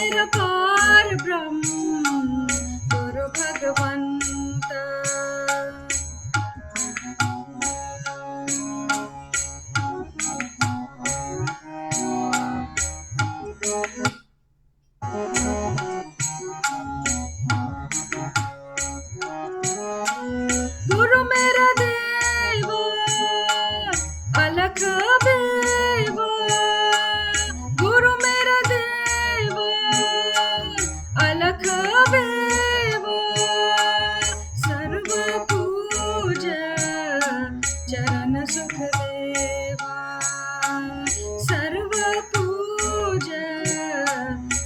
मेरा पार ब्रह्म गुरु भगवंत। गुरु मेरा देव अलख बेव, गुरु मेरा देव अलख बेव, सर्व पूज चरण सुख देवा, सर्व पूज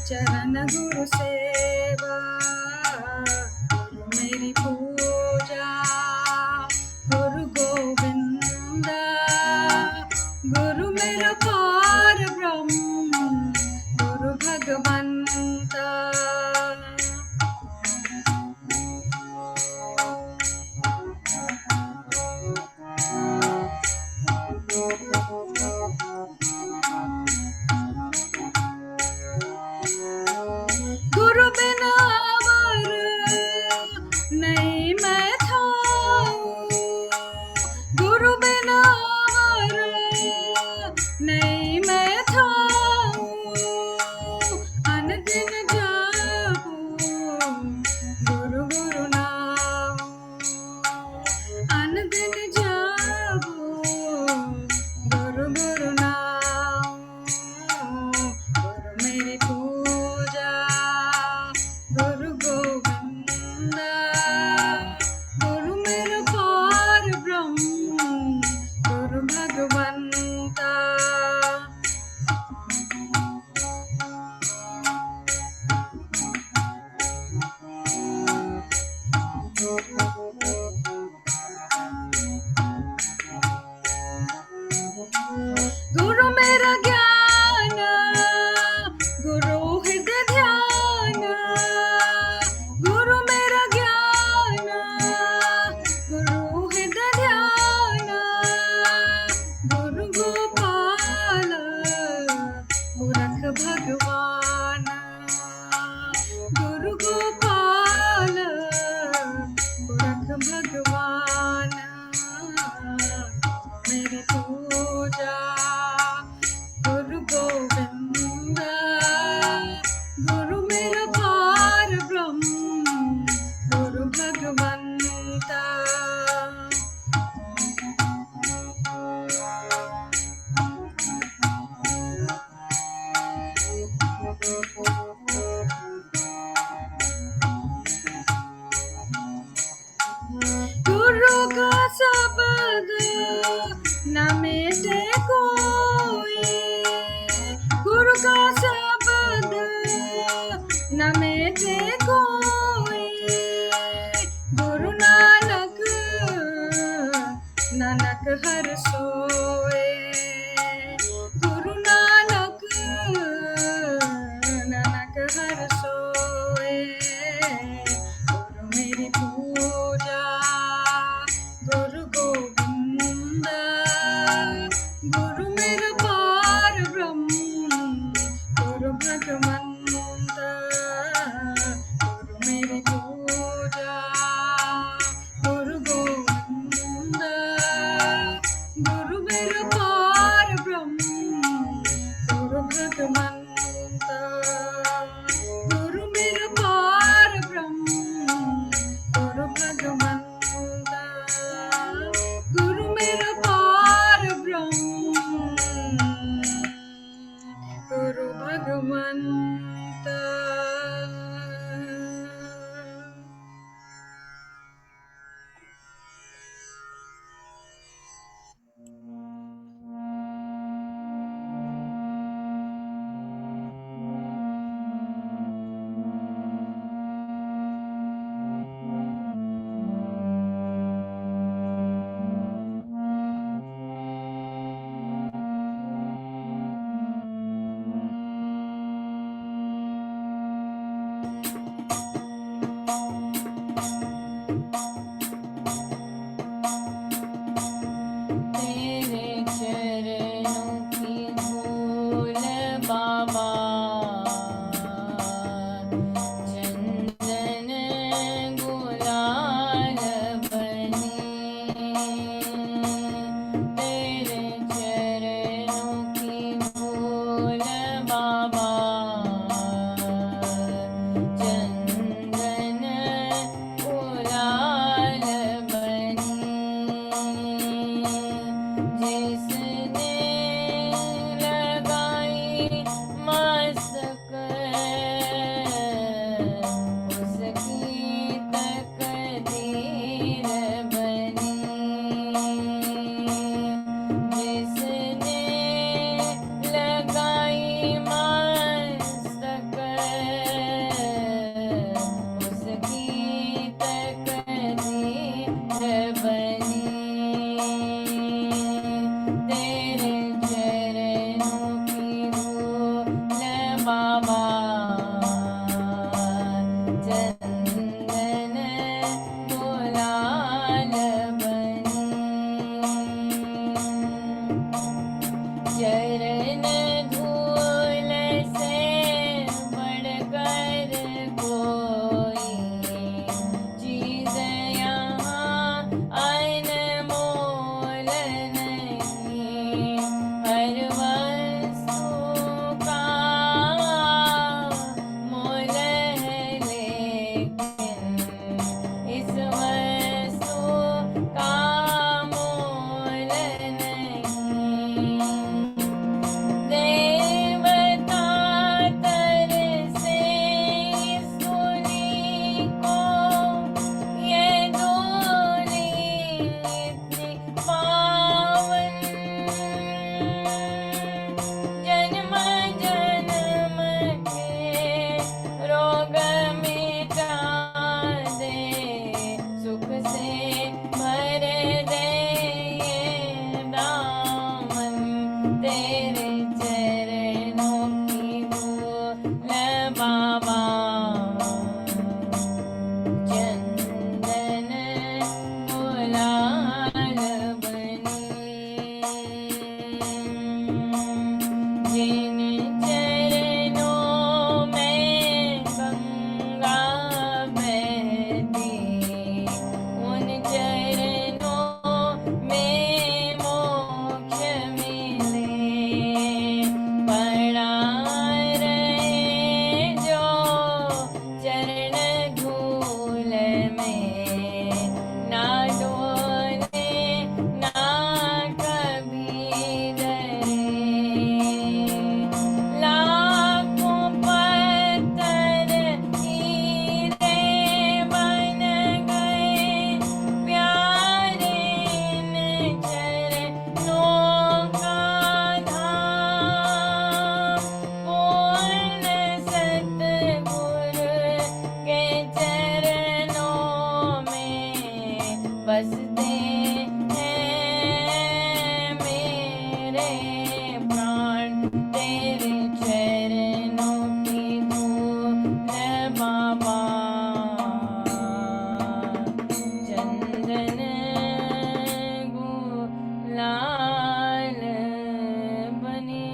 चरण गुरु सेवा। मेरी पूजा गुरु गोविंद, गुरु मेरा पार ब्रह्म गुरु भगवंत। गुरु बिना अवर नहीं मैं थाऊं, गुरु बिना अवर नहीं मैं थाऊं, अनदिन जाऊं गुरु गुरु नाऊं, अनदिन जाऊं गुरु गुरु नाऊं। गुरु मेरी पूजा गुरु गोविंद, गुरु मेरा पार ब्रह्म गुरु भगवंत। गुरु मेरा ज्ञान गुरु हृदय ध्यान, गुरु मेरा ज्ञान गुरु हृदय ध्यान, गुरु गोपाल पुरख भगवान, गुरु गोपाल पुरख भगवान। मेरी पूजा गुरु गोविंद, गुरु मेरा पार ब्रह्म गुरु भगवंत। गुरु का शब्द न मिटे कोई, गुरु का शब्द न मिटे कोई, गुरु नानक नानक हर सोए, गुरु नानक नानक हर सोए। गुरु मेरी पूजा गुरु गोविंद, गुरु चरण धूल से बढ़कर कोई चीज यहाँ अनमोल नहीं। हर वस्तु का मोल है, लेकिन इस वस्तु का मोल नहीं। देवता तरसे इस धूलि को, ये धूलि इतनी पावन। जन्म जन्म के रोग मिटा दे, सुख से भर दे ये दामन। तेरे चरणों की धूल बाबा, चंदन गुलाल बनी। जिन चरणों में गंगा बहती, उन चरणों में मोक्ष मिले। पड़ा रहे जो चरण धूल में, ना डोले ना कभी डरे। लाखों पत्थर हीरे बन गए प्यारे इन चरणों का धाम। पूर्ण सतगुरु के चरणों में बसते हैं मेरे प्राण। तेरे चरणों की धूल बाबा, चंदन गुलाल बनी।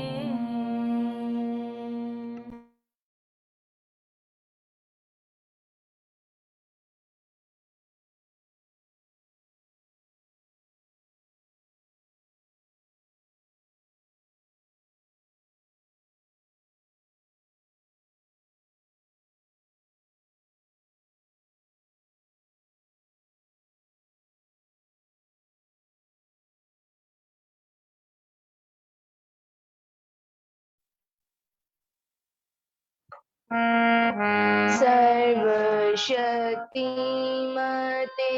सर्वशक्तिमते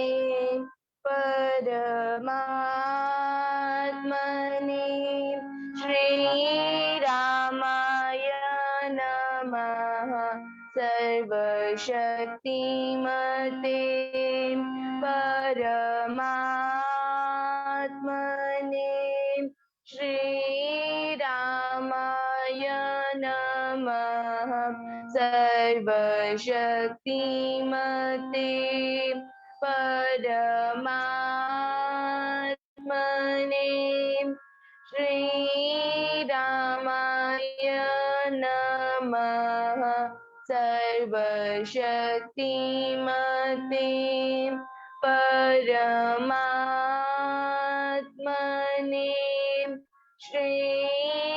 परमात्मने श्रीरामाय नमः। सर्वशक्तिमते परमात्मने श्रीरामाय नमः। सर्वशक्तिमते परमात्मने श्रीरामाय नमः। सर्वशक्तिमते परमात्मने श्रीरामाय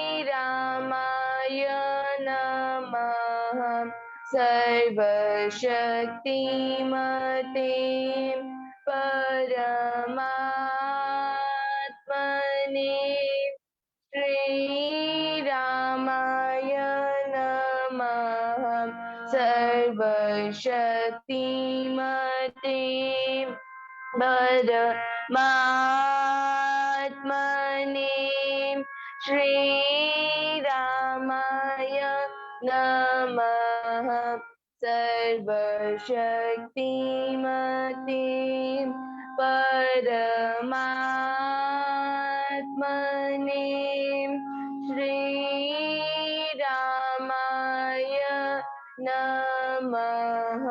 नमः। सर्वशक्तिमते परमात्मने श्रीरामाय नमः। सर्वशक्तिमते परमात्मने श्रीरामाय नमः। सर्वशक्तिमते परमात्मने श्रीरामाय नमः।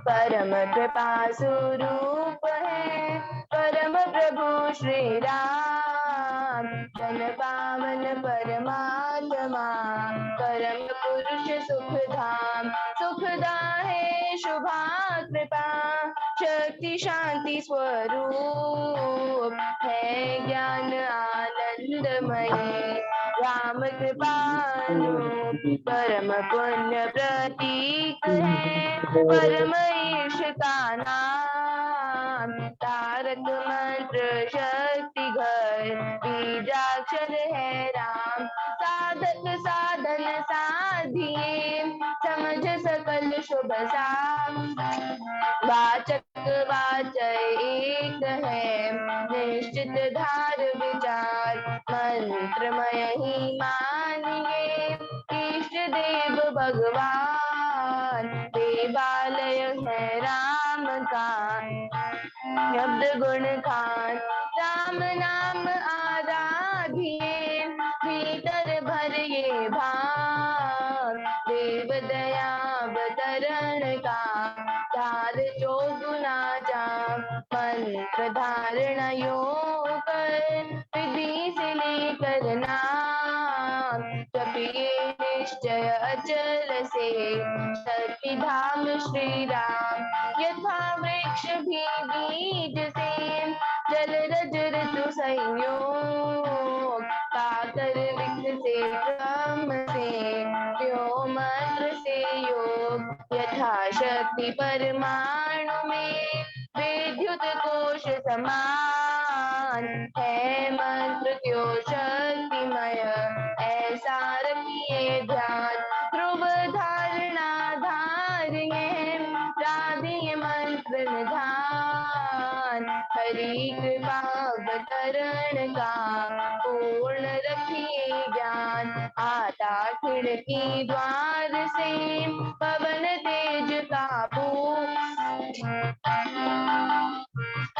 परम कृपा स्वरूप है, परम प्रभु श्री राम, जन पावन परमात्मा, परम पुरुष सुख धाम, सुखदा है शुभा कृपा, शक्ति शांति स्वरूप है ज्ञान आनंदमय, राम कृपालु परम पुण्य प्रतीक है, परम ईश का नाम, तारक मंत्र शक्ति घर, बीजाक्षर है राम, साधक साधन साधिए, समझ सकल शुभ साम, वाचक वाचय एक है, निश्चित धार विचार, मंत्रमय ही मानिए, इष्ट देव भगवान, देवालय है राम का, शब्द गुण खान, राम नाम आराधिए, भीतर भरिए भाव, देव दया अवतरण का, चार चौगुना जाम, मंत्र धारण योग कर, विधि से लेकर नाम, जपिए निश्चय अचल से, शक्ति धाम श्री राम, यथा वृक्ष भी बीज से, जल रज ऋतु संयोग, पाकर विक्त से क्रम से, त्यो मंत्र से योग, यथा शक्ति परमाणु में, विद्युत कोश समान है मंत्र त्यो शक्तिमय, ऐसा रखिए ध्यान, ध्रुव धारणा धारिये, राधिये मंत्र निधान, हरि कृपा अवतरण का, पूर्ण रखिए ज्ञान, आता खिड़की द्वार से, पवन तेज का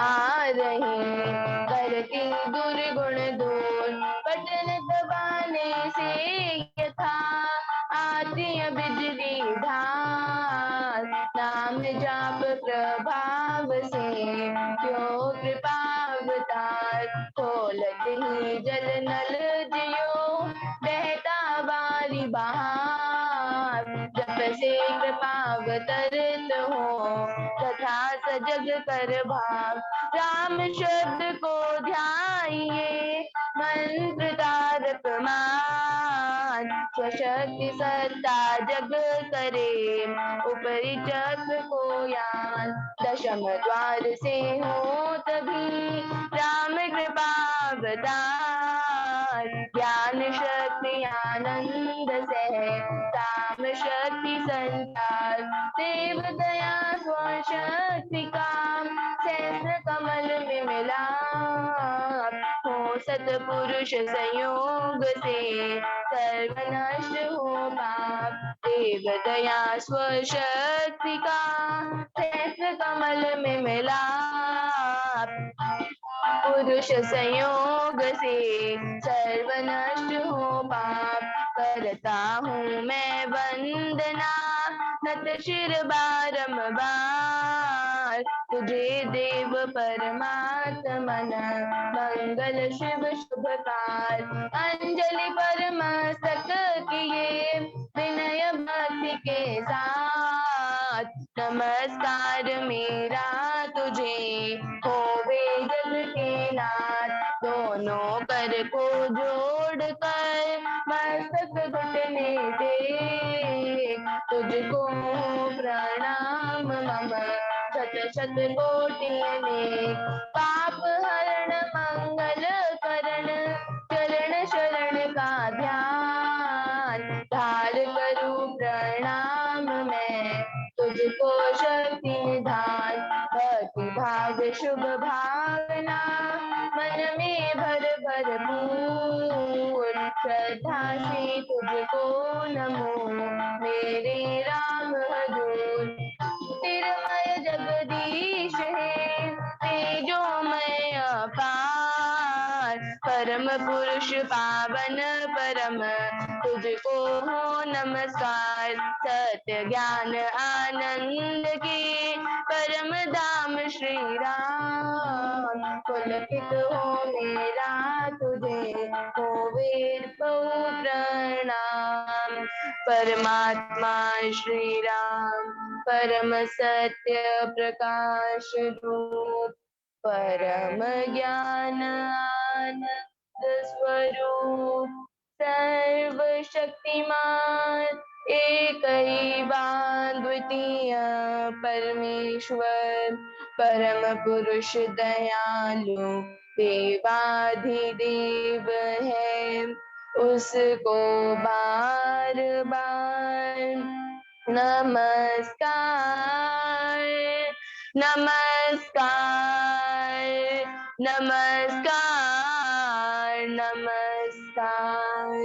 आ रही, करती दुर्गुण दूर, बटन दबाने से यथा आती बिजली धार, नाम जाप प्रभाव से, क्यों कृपा अवतार, खोलत ही जल नल जियो, बहता बारी बहार, जब से कृपा अवतरित हो, तथा सजग कर भाव, राम शब्द को ध्याइए, मंत्र तारक मान, स्वशक्ति सत्ता जग करे, ऊपरी चक्र को यान, दशम द्वार से हो तभी, राम कृपा अवतार, ज्ञान शक्ति आनंद से, राम शक्ति संचार, देव दया स्वशक्ति काम, सहस्र कमल में मिला, हो सतपुरुष संयोग से, सर्वनष्ट हो पाप, देव दया स्वशक्ति का, सहस्र कमल में मिला, पुरुष संयोग से, सर्वनष्ट हो पाप, करता हूँ मैं वंदना, नत शिर बारंबार, तुझे देव परमात्मन, मंगल शिव शुभ काल, अंजलि परमस्तक किए, विनय भक्ति के साथ, नमस्कार मेरा तुझे, होवे जग के नाथ, दोनों कर को जोड़ कर, मस्तक घुटने टेक, तुझको प्रणाम मम, शत शत कोटि अनेक, पाप हरण मंगल करण, चरण शरण का ध्यान, धार करूं प्रणाम मैं, तुझको शक्ति निधान, भक्ति भाव शुभ भावना, मन में भर भरपूर, श्रद्धा से तुझको नमो, मेरे राम हजूर, तिरमय जगदीश है, तेजोमय अपार, परम पुरुष पावन परम तुझको हो नमस्कार। सत्य ज्ञान आनंद की परम धाम श्री राम। पुलकित हो मेरा तुझे हो वेद प्रणाम। परमात्मा श्री राम परम सत्य प्रकाश रूप परम ज्ञान आनंद स्वरूप सर्वशक्तिमान एक ही द्वितीय परमेश्वर परम पुरुष दयालु देवाधिदेव है। उसको बार बार नमस्कार नमस्कार नमस्कार नमस्कार।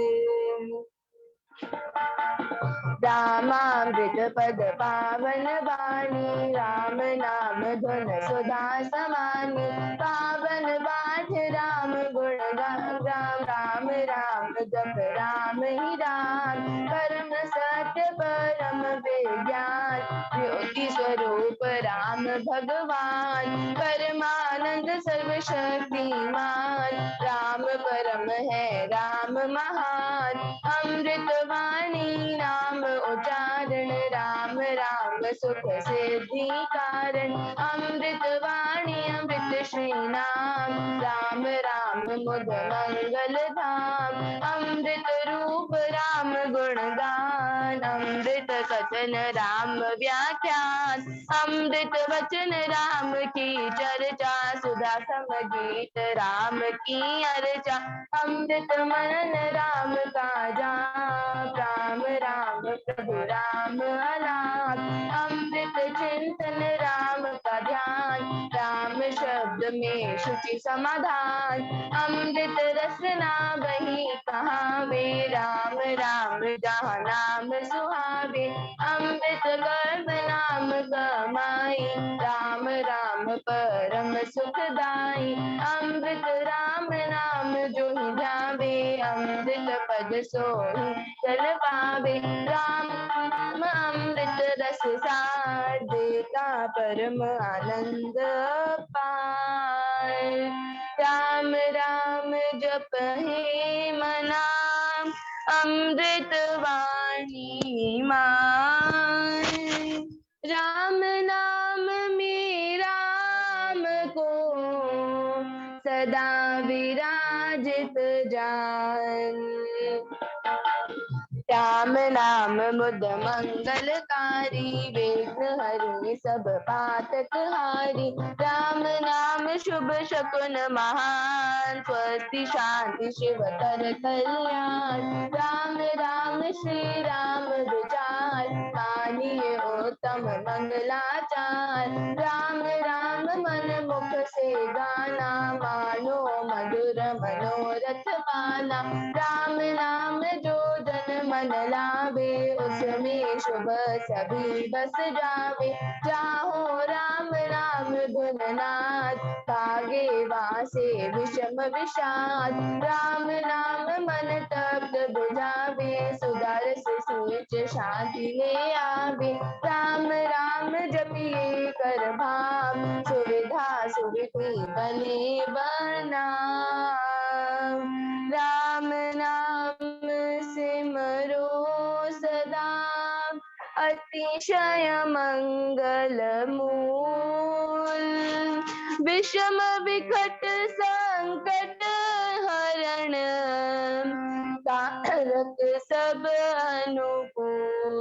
रामामृत पद पावन वाणी राम नाम धुन सुधा समानी। पावन पाठ राम गुण राम राम राम राम जप राम ही राम। परम सत्य परम विज्ञान ज्योति स्वरूप राम भगवान। परमानंद सर्वशक्तिमान राम परम है राम महान। अमृत वाणी नाम उच्चारण राम राम सुख सिद्धि कारण। अमृत वाणी अमृत श्री नाम राम राम मुद मंगल धाम। अमृत रूप राम गुणगान अमृत कथन राम व्याख्यान। अमृत वचन राम की चर्चा सुधा सम गीत राम की अर्चा। अमृत मनन राम का जाप राम राम प्रभु राम अलाप। अमृत चिंतन राम का ध्यान राम शब्द में शुचि समाधान। अमृत रसना वही कहावे राम राम जहाँ नाम सुहावे। अमृत कर्म नाम कमाई राम राम परम सुखदाई। अमृत राम नाम जो ही ध्यावे अमृत पद सोई चल पावे। राम अमृत रस सार देता परम आनंद पार। राम राम जप है मना अमृत वाणी मान। राम नाम में राम को सदा विराजित जान। राम नाम मुद मंगलकारी विघ्न हरि सब पातक हारी। राम नाम शुभ शकुन महान स्वस्ति शांति शिव कर कल्याण। राम राम श्री राम विचार मानिए उत्तम मंगलाचार। राम राम मन मुख से गाना मानो मधुर मनोरथ पाना। राम नाम जो जन मन लावे उसमें शुभ सभी बस जावे। जाहो राम राम धुन नाद भागे वासे विषम विषाद। राम नाम मन तप्त बुझावे सुधारस सूच शांति ले आवे। राम राम जपिए कर भाव सुविधा सुविधि बने बनाम। राम नाम सिमरो सदा अतिशय मंगल मूल। विषम विकट संकट हरण कारक सब अनुकूल।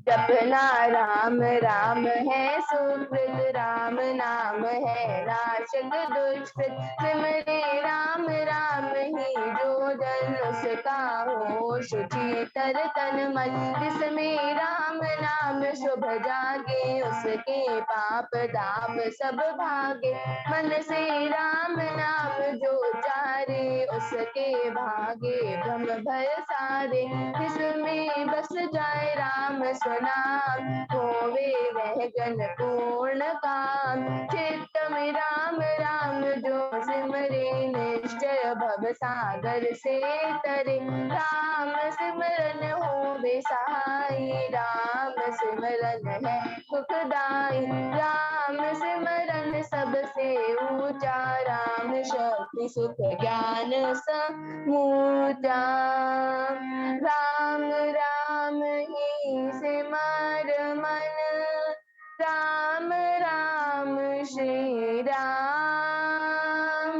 जपना राम राम है सुकृत राम नाम है नाशक दुष्कृत। सिमरे राम राम ही जो जन उसका हो शुचितर तन मन। जिसमें राम नाम शुभ जागे उसके पाप दाप सब भागे। मन से राम नाम जो चारे उसके भागे भ्रम भय सारे। जिसमें बस जाए राम स्वनाम होवे वह जन पूर्ण काम। चित्त में राम राम जो सिमरे निश्चय भव सागर से तरे। राम सिमरन होवे सहाय, राम सिमरन है सुखदाई। राम सिमरन सबसे ऊंचा, राम शक्ति सुख ज्ञान समूचा। राम राम ही सिमर मन, राम राम श्री राम।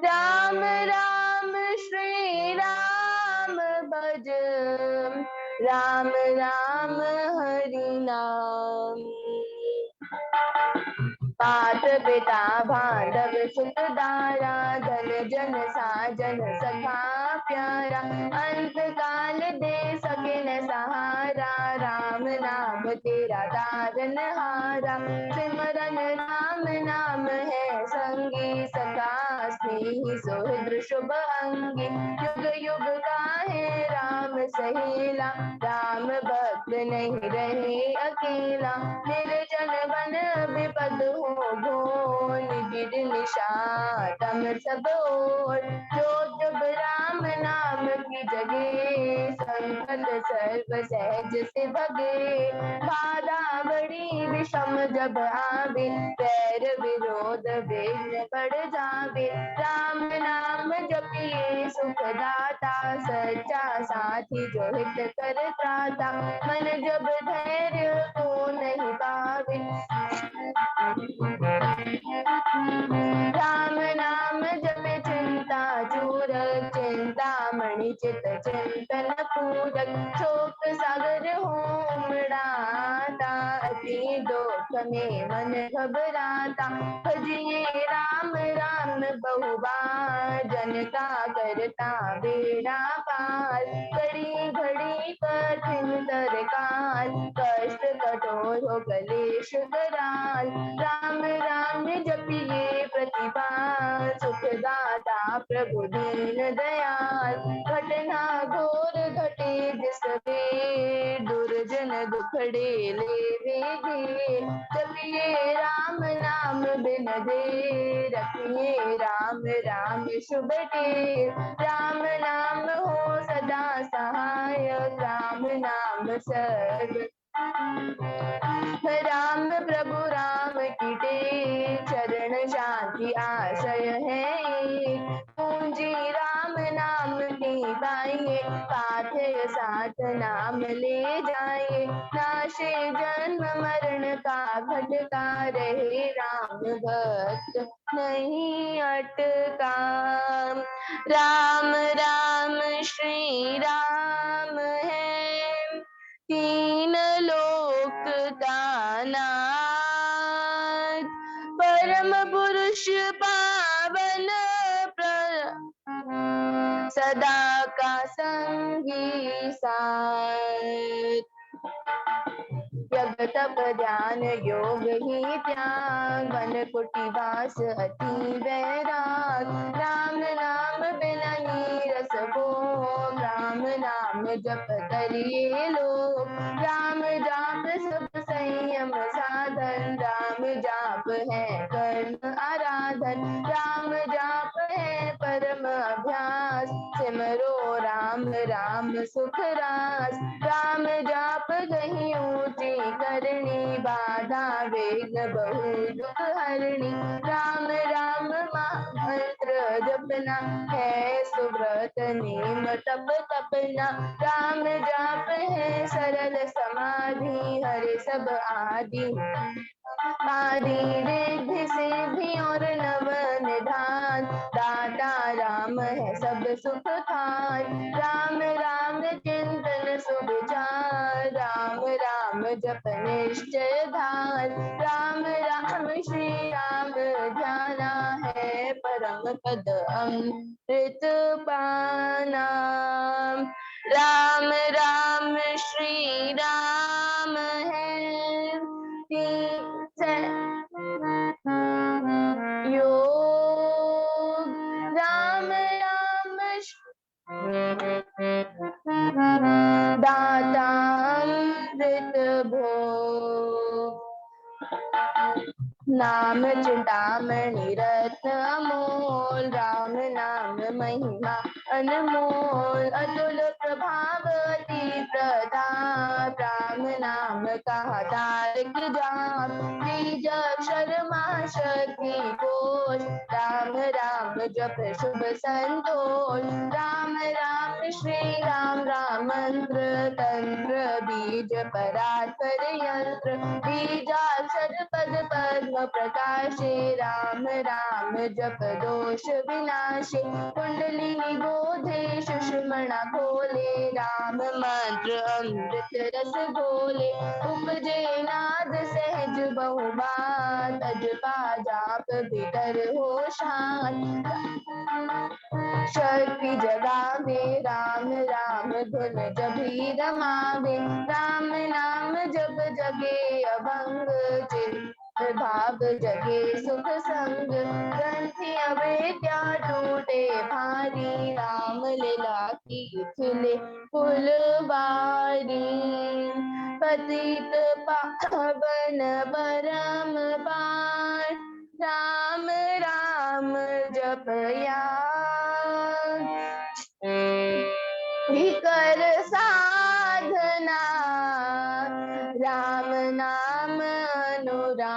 राम राम श्री राम भज, राम राम हरि नाम। माता पिता बांधव सुख दारा, धन जन साजन सखा प्यारा। अंत काल दे सके न सहारा, राम नाम तेरा तारन हारा। सिमरन राम नाम है संगी, सखा स्नेही सोहृद शुभ अंगी। युग युग का है राम सहेला, राम भक्त नहीं रहे अकेला। निर्जन वन विपद हो घोर, निबिड़ निशाचर सब ओर। जो जब राम नाम की जगे, संकट सर्व सहज से भगे। बाधा बड़ी विषम जब आवे, बैर विरोध विघ्न बढ़ जावे। राम नाम जपिए सुख दाता, सच्चा साथी जो हित कर त्राता। मन जब धैर्य को नहीं पावे, राम नाम जपे चिंता चूर। चिंतामणि चित चिंतन पूरक, शोक सागर हो उमड़ाता। अति दुख में मन घबराता, भजिए राम राम बहुबार। जन का करता बेड़ा पार, घड़ी घड़ी कठिन तरकाल। कष्ट कठोर हो कलेश कराल, राम राम जपिए प्रतिभा। सुखदाता प्रभु दीन दयाल, घटना घोर घटे जिस वे। दुर्जन दुखड़े लेवे घेर, जपिए राम नाम बिन दे। रखिए राम राम शुभ टेर, राम नाम हो सदा सहायक। राम नाम सर्व, राम प्रभु राम की टेक। चरण शांति आशय है, पूंजी राम नाम की पाइए। पाथेय साथ नाम ले जाइए, नाशे जन्म मरण का घटका। रहे राम भक्त नहीं अटका। राम राम श्री राम है, तीन लोक का नाथ। परम पुरुष पावन सदा का संगी साथ। जब तप ध्यान योग ही त्याग, मन कुटी वास अति वैराग। राम नाम बिना ही रस भोग, राम नाम जप करिए लोग। राम जाप सब संयम साधन, राम जाप है कर्म आराधन। राम जाप है परम अभ्यास, सिमरो राम राम सुख रास। राम जाप कहीं ऊंची करनी, बाधा वेग बहु दुख हरणी। राम राम मंत्र जपना है सुव्रत नेम तप तपना। राम जाप है सरल समाधि, हरे सब आदि। आदि रिद्धि सिद्धि और नव निधान, दाता राम है सब सुख खान। राम राम चिंतन सुविचार, राम राम जप निश्चय ध्यान। राम राम श्री राम ध्याना है, परम पद अमृत पाना। राम राम श्री राम है, योग। राम राम दाता अमृत भोग। नाम चिंतामणि रत्न अमोल, बोल, राम नाम महिमा अनमोल, अतुल प्रभाव अति प्रताप, राम नाम कहा तारक जाप, बीज अक्षर मां शक्ति कोश, राम राम जप शुभ संतोष, राम राम श्री राम राम मंत्र तंत्र, बीज परात्पर यंत्र, बीजाक्षर पद पद्म प्रकाशे, राम राम जप दोष विनाशे, कुंडलिनी बोधे सुषुम्ना खोले, राम मंत्र अमृत रस घोले, उपजे नाद सहज बहुबात, अजपा जाप भीतर हो शांत, शक्ति जगावे राम राम धुन जभी रमावे, राम नाम जब जगे अभंग, चित्त भाव जगे सुख संग, ग्रंथि अवेद्या टूटे भारी, राम लीला की खिले फुलवारी, पतित पावन परम पार, राम राम जपया कर साधना, राम नाम अनुराग,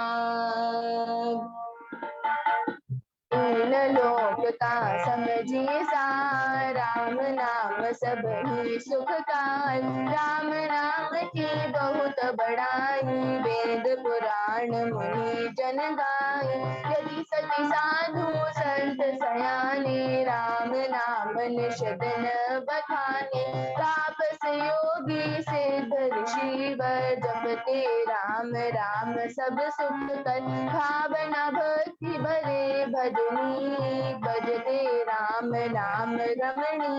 इन लोक का समझिए सार, राम नाम सब ही सुखकार, राम नाम की बहुत बड़ाई, वेद पुराण मुनि जन गाए, यदि सती साधु संत सयाने, राम नाम निषदन बखाने, तापस योगी सिद्ध ऋषि वर, जपते राम राम सब सुख कर, भावना भक्ति भरे भजनी, बजते राम नाम रमणी,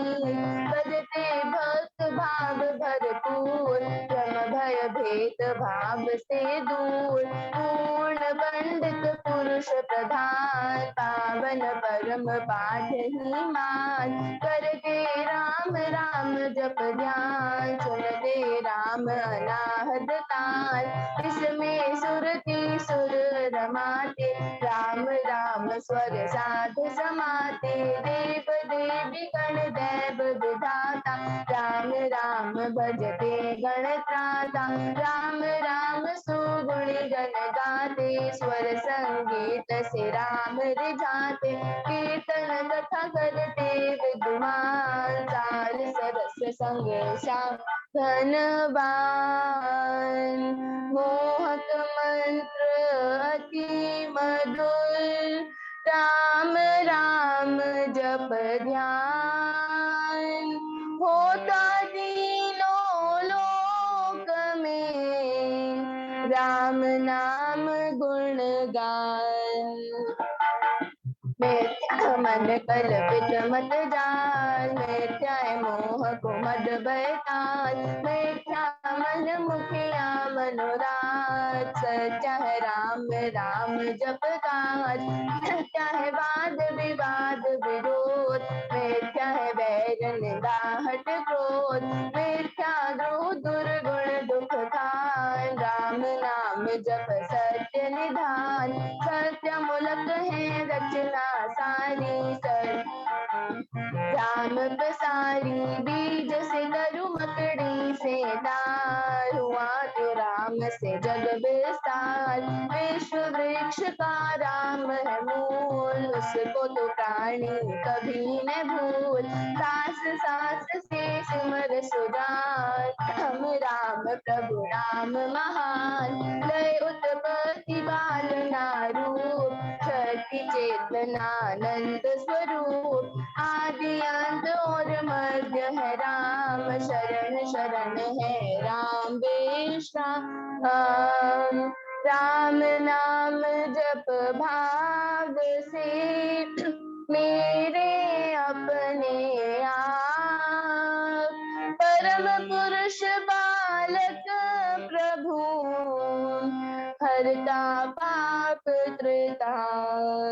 बजते भक्त भाव भरपूर, क्रम भय भेद भाव से दूर, पूर्ण पंडित पुरुष प्रधान, पावन परम पाठ ही मान, करके राम राम जप ध्यान, सुनते राम अनाहद ताल, इसमें सुरति सुर रमाते, राम राम स्वर साध समाते, देव देवी गण दैव विधाता, राम राम भजते गण त्राता, राम राम सुगुणि गण गाते, स्वर संगीत से राम रिझाते, कीर्तन कथा करते विद्वान, सार सरस संग श्याम धनवान, मोहक मंत्र अति मधुर, राम राम जप ध्यान, होता तीनों लोक में, राम नाम गुणगान, मिथ्या मन कल्पित मत जाल, मिथ्या मोह को मद बैताल, मिथ्या मन मुखिया मनोराज, सच्चा है राम राम जप काज, सच्चा है वाद विवाद विरोध, मिथ्या है बैर निंदा हट क्रोध, मिथ्या द्रोह दुर्गुण दुख खान, राम नाम जप सत्य निधान, सत्य मूलक है रचना सारी, राम प्रसारी, बीज से तरु मकड़ी से डाल, हुआ तो राम से जग विस्तार, विश्व वृक्ष का राम है मूल, उसको तो प्राणी कभी न भूल, सास सास से सिमर सुजान, हम राम प्रभु राम महान, लय उत्पत्ति पालना रूप, शक्ति चेतनानंद स्वरूप, आदि अंत और मध्य है राम, शरण शरण है राम विश्राम, राम नाम जप भाग से, मेरे अपने आप, परम पुरुष बालक प्रभु, हरता पाप त्रिताप,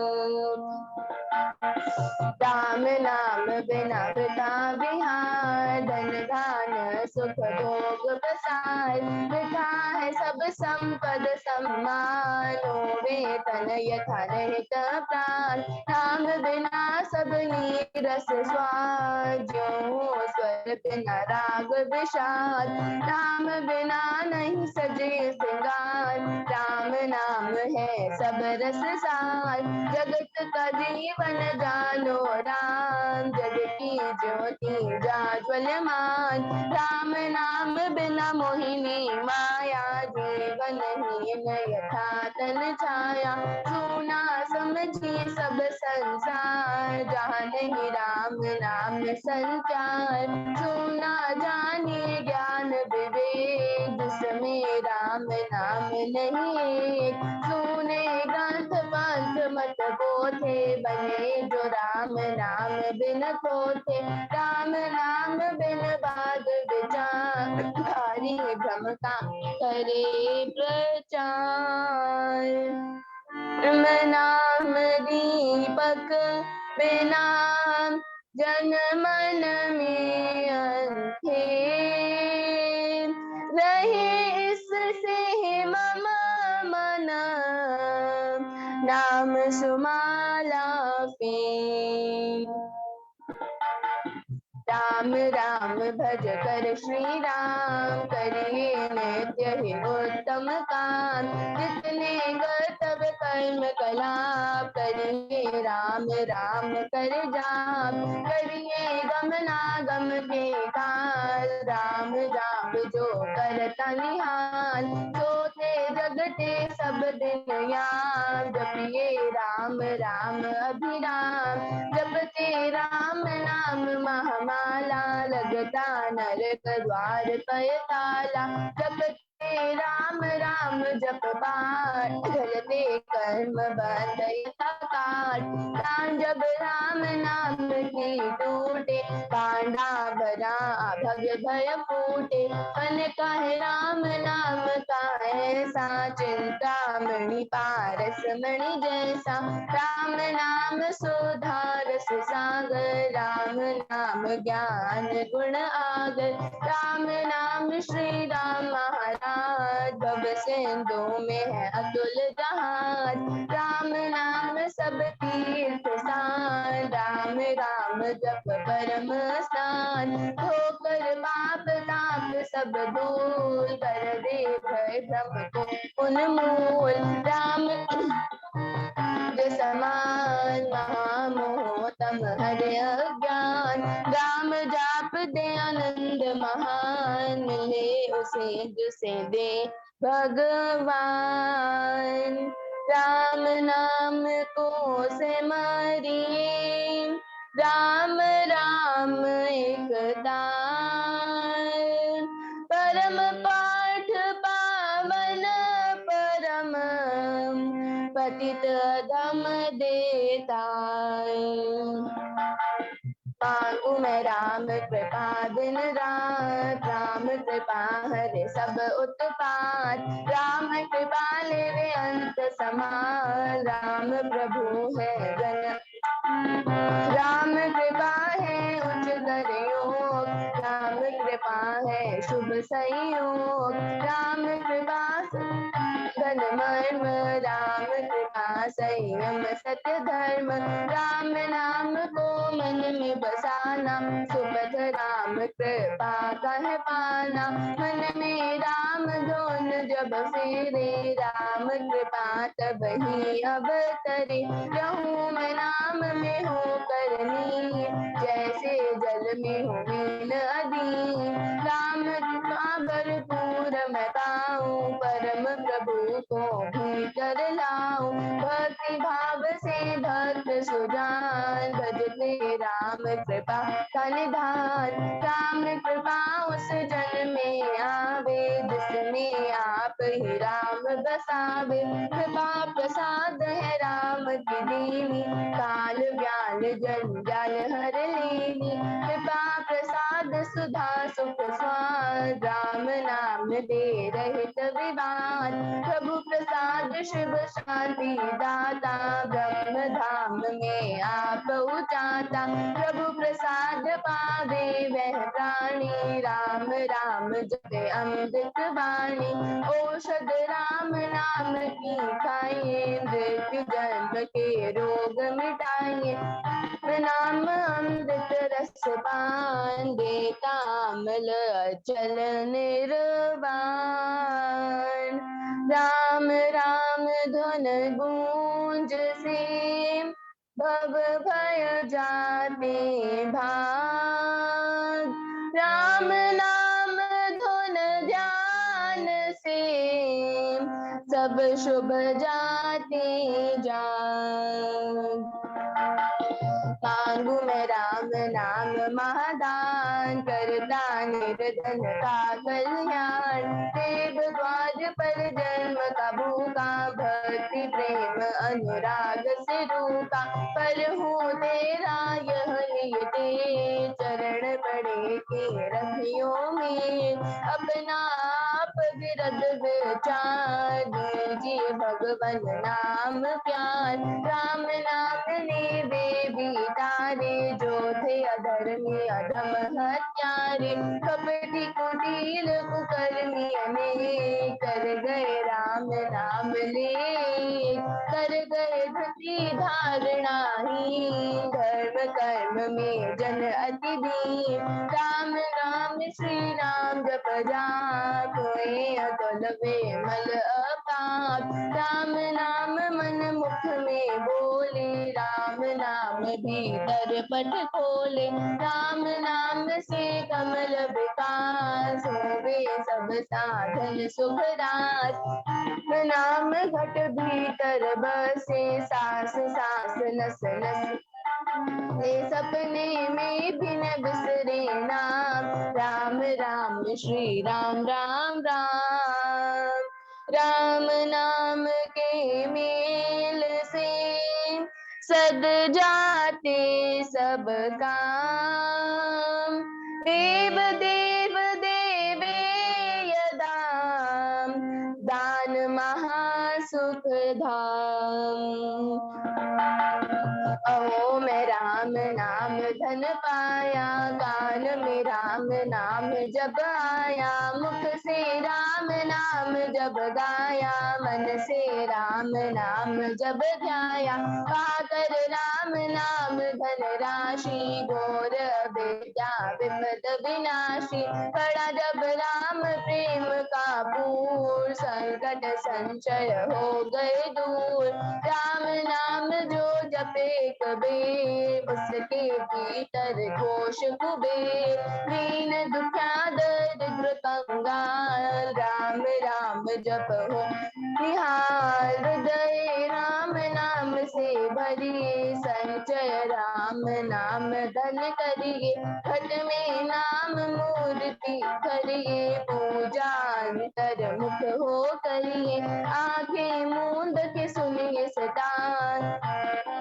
राम नाम बिना वृथा विहार, धन धान सुख भोग प्रसाद, वृथा है सब संपद सम्मानो वेतन यथा रहित प्राण। राम बिना सब नीरस स्वाद, ज्यों स्वर बिना राग विषाद। राम बिना नहीं सजे श्रृंगार, राम नाम है सब रस सार। जगत का जीवन जानो राम, जग की ज्योति जाज्वल्यमान। राम नाम बिना मोहिनी माया, जीवन हीन यथा तन छाया। सुना समझिए सब संसार, जहाँ नहीं राम नाम संचार। सुना जानिए ज्ञान विवेक, जिसमें राम नाम नहीं। सुने ग्रंथ पंथ मत बोथे, बने जो राम नाम बिन खोथे। राम नाम बिन बात विचार, भारी भ्रम का करे प्रचार। राम नाम दीपक बिना, जन मन में अंधेर। रहे इससे मम मन, नाम सुमाला फेर। राम राम भज कर श्री राम, करिए नित्य ही उत्तम काम। जितने कर्तव्य कर्म कलाप, करिए राम राम कर जाप। करिए गमना गम के काल, राम राम जो करता निहाल। सोते जगते सब दिन याम, जपिए राम राम अभिराम। जपते राम नाम महामाला, लगता नरक द्वार पर ताला। जपते राम राम जप पाठ, चलते कर्म बंध काट। प्राण जब राम नाम की टूटे, कांडा भरा भव्य भय फूटे। मन कहे राम नाम का ऐसा, चिंता मणि पारस मणि जैसा। राम नाम सुधा रस सागर, राम नाम ज्ञान गुण आगर। राम नाम श्री राम महाराज, भव सिंधु में है अतुल जहाज। राम नाम सब तीर्थ स्थान, राम राम जप परम स्थान। होकर पाप ताप सब दूर, कर दे भय भ्रम को उन्मूल। राम समान महामोह तम हरे अज्ञान। राम जाप दे आनंद महान, मिले उसे जिसे दे भगवान। राम नाम को सिमरिए, राम राम एक दान। परम पाठ पावन परम, पतित अधम देताय। मांगू मैं राम कृपा दिन रात, राम कृपा हरे सब उत्पात। राम कृपा लेवे अंत समान, राम प्रभु है जन। राम कृपा है उच्चतर योग, राम कृपा है शुभ संयोग। राम कृपा धन मर्म, राम कृपा संयम सत्य धर्म। राम नाम को मन में बसाना, सुपथ राम कृपा कह पाना। मन में राम धुन जब फेरे, राम कृपा तब ही अवतरे। रहूं मैं नाम में हो करनी, जैसे जल में हो मीन अदीन। राम कृपा भरपूर मैं पाऊं, परम प्रभु को भीतर लाऊं। भक्ति भाव से भक्त सुजान, भजते राम कृपा का निधान। राम कृपा उस जन में आवे, जिसमें आप ही राम बसावे। कृपा प्रसाद है राम की देवी, काल ज्ञान जंजाल हर लेनी। कृपा प्रसाद सुधा सुख स्वाद, राम नाम दे सहित विवाद। प्रभु प्रसाद शिव शांति दाता, ब्रह्म धाम में आप उचाता। प्रभु प्रसाद पावे वह प्राणी, राम राम जपे अमृत वाणी। औषध राम नाम की खाइए, मृत्यु जन्म के रोग मिटाइए। नाम अमृत रस पान, देता अमल अचल निर्वाण। राम राम धुन गूंज से, भव भय जाते भाग। राम नाम धुन ध्यान से, सब शुभ जाते जाग। मांगू मैं राम नाम महादान, करता निर्धन का कल्याण। देव द्वार पर जन्म का भूखा, भक्ति प्रेम अनुराग से रूठा। पर हूँ तेरा यह नियति, चरण पड़े के रखियों में। अपना आप विरद विचार, दीजिए भगवन नाम प्यार। राम नाम ने देवी तारे, जो थे अधर्मी अधम हत्यारे। कपटी कुटिल कुकर्मी अनेक, कर गए राम नाम ले। कर गए धृति धारणाहीन, धर्म कर्म में जन अति दीन। राम राम श्री राम जप जाप, होए अतुल विमल अपाप। राम नाम मन मुख में बोले, राम नाम भीतर पट खोले। राम नाम से कमल विकास, होवे सब साधन सुख रास। नाम घट भीतर बसे, सांस सांस नस नस ये सपने में भी न बिसरे नाम। राम राम श्री राम राम राम। राम नाम के मेल से, सद जाते सब काम। देव देव देवे यदाम, दान महासुख धाम। अहो मैं राम नाम धन पाया, कान में राम नाम जब आया। मुख से राम नाम जब गाया, मन से राम नाम जब ध्याया। पाकर राम नाम धन राशि, घोर विद्या विपद विनाशी। पड़ा जब राम प्रेम का पूर, संकट संचय हो गए दूर। राम नाम जो जपे कबीर, उसके भीतर घोष कुबेर। दीन दुखिया दरिद्र कंगाल, राम राम जप हो निहाल। हृदय राम नाम से भरिए, संचय राम नाम धन करिए। घट में नाम मूर्ति करिए, पूजा अंतर मुख हो करिए। आंखें मूंद के सुनिए सतान,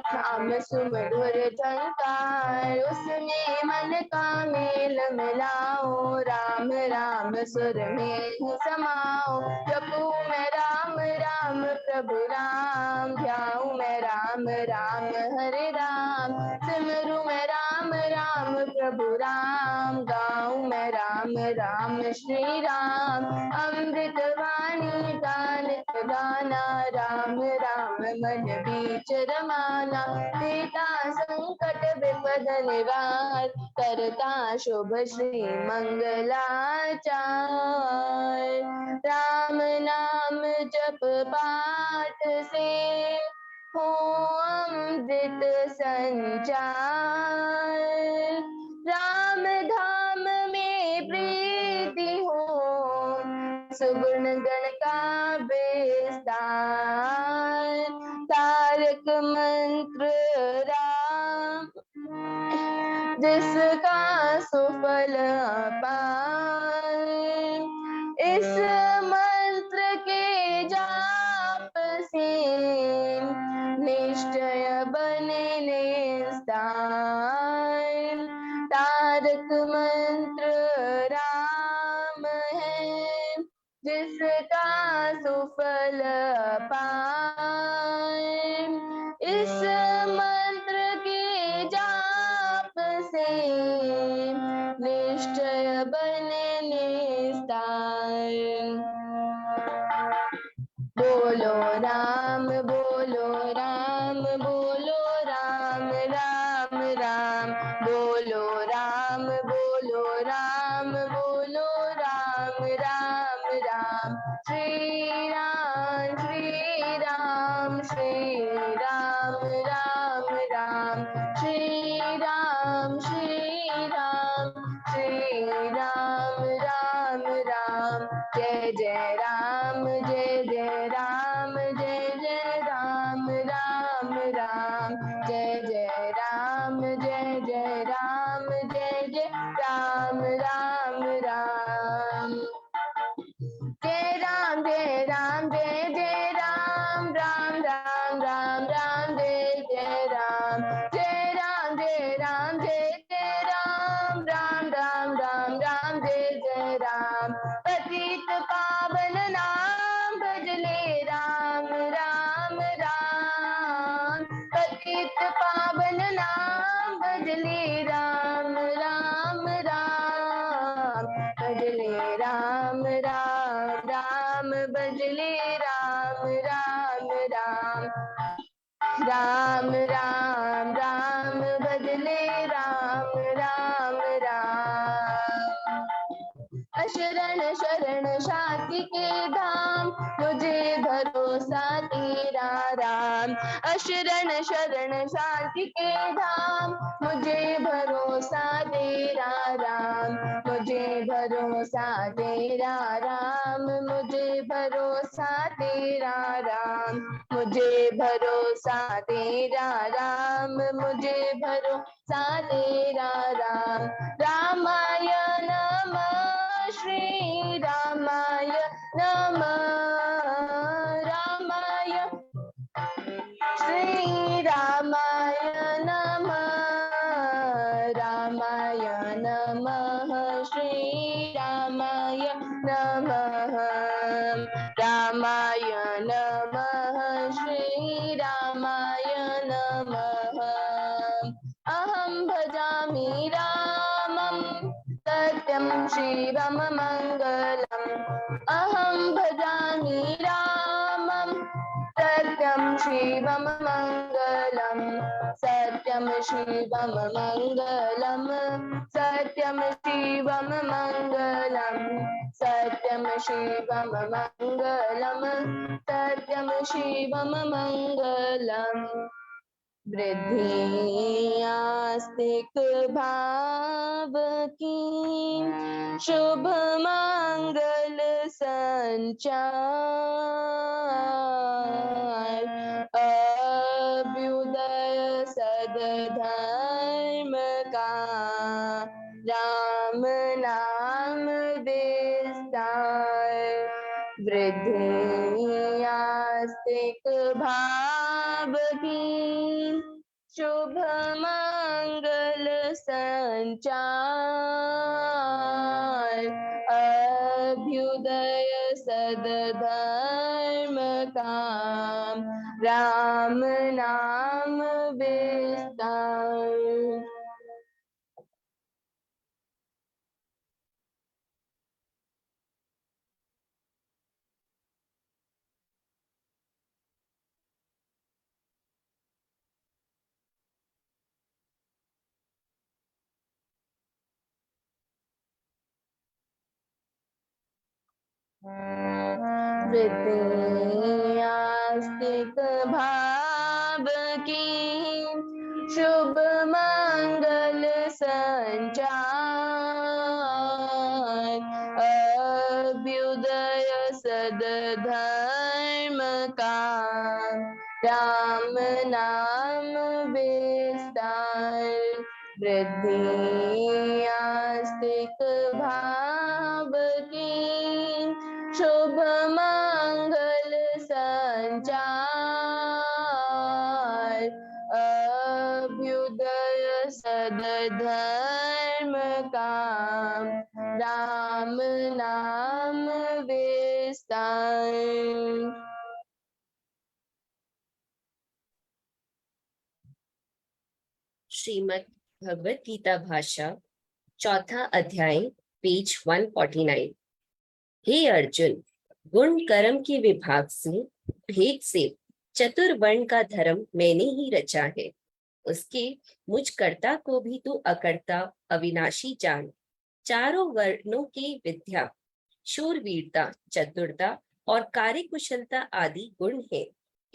नाम सुमधुर झंकार। उसमें मन का मेल मिलाओ, राम राम सुर में ही समाओ। जपू मैं राम राम प्रभु राम, ध्याऊं मैं राम राम हरे राम। सिमरू मैं राम राम प्रभु राम, गाऊं मैं राम राम श्री राम। अमृत वाणी गान गाना, राम राम मन बीच रमाना। देता संकट विपद निवार, करता शुभ श्री मंगलाचार। राम नाम जप पाठ से, हो अमृत संचार। राम धाम में प्रीति हो, सुगुण गण का विस्तार। तारक मंत्र राम, जिसका सुफल अपार। इस मंत्र के जाप से, निश्चय बने निस्तार। तारक मंत्र राम है, जिसका श्री राम श्री राम राम राम, जय जय राम जय जय राम, जय जय राम राम राम, जय जय राम जय जय राम, जय जय राम राम राम। जय राम जय राम जय जय राम, राम राम राम राम जय जय राम, जय राम जय राम जय जय राम, राम राम राम राम जय जय राम। पतित पावन नाम भजले राम राम राम, पतित पावन नाम भजले राम राम राम, भजले राम राम राम, भजले राम राम राम, राम राम राम भजले राम राम राम। शरण शरण शांति के धाम, मुझे भरोसा तेरा राम, शरण शरण शांति के धाम, मुझे भरोसा तेरा राम, मुझे भरोसा तेरा राम, मुझे भरोसा तेरा राम, मुझे भरोसा तेरा राम, मुझे भरोसा तेरा राम। रामाय नमः श्री रामाय नमः, रामाय श्री रामाय नमः, रामाय नमः श्री रामाय नमः, रामाय नमः श्री रामाय नमः। अहं भजामि रामं सत्यं शिवं मङ्गलम्, अहं भजामि रामं सत्यं शिवं मङ्गलम्, सत्यं शिवं मङ्गलम्, सत्यं शिवं मङ्गलम्, सत्यं शिवं मङ्गलम्, सत्यं शिवं मङ्गलम्। वृद्धि आस्तिक भाव की शुभ मंगल संचार, अभ्युदय सद्धर्म का राम नाम विस्तार। वृद्धि आस्तिक भाव की शुभ मंगल संचार, अभ्युदय सद्धर्म का राम नाम विस्तार। वृद्धि आस्तिक भाव की शुभ मंगल संचार, अभ्युदय सद्धर्म का राम नाम विस्तार। वृद्धि आस्तिक भाव की शुभ मंगल संचार, अभ्युदय सद्धर्म का राम नाम विस्तार। श्रीमद् भगवत गीता भाषा, चौथा अध्याय, पेज 149। हे अर्जुन, गुण कर्म के विभाग से भेद से चतुर्वर्ण का धर्म मैंने ही रचा है। उसके मुझ कर्ता को भी तू अकर्ता अविनाशी जान। चारों वर्णों की विद्या, शूरवीरता, चतुरता और कार्यकुशलता आदि गुण है।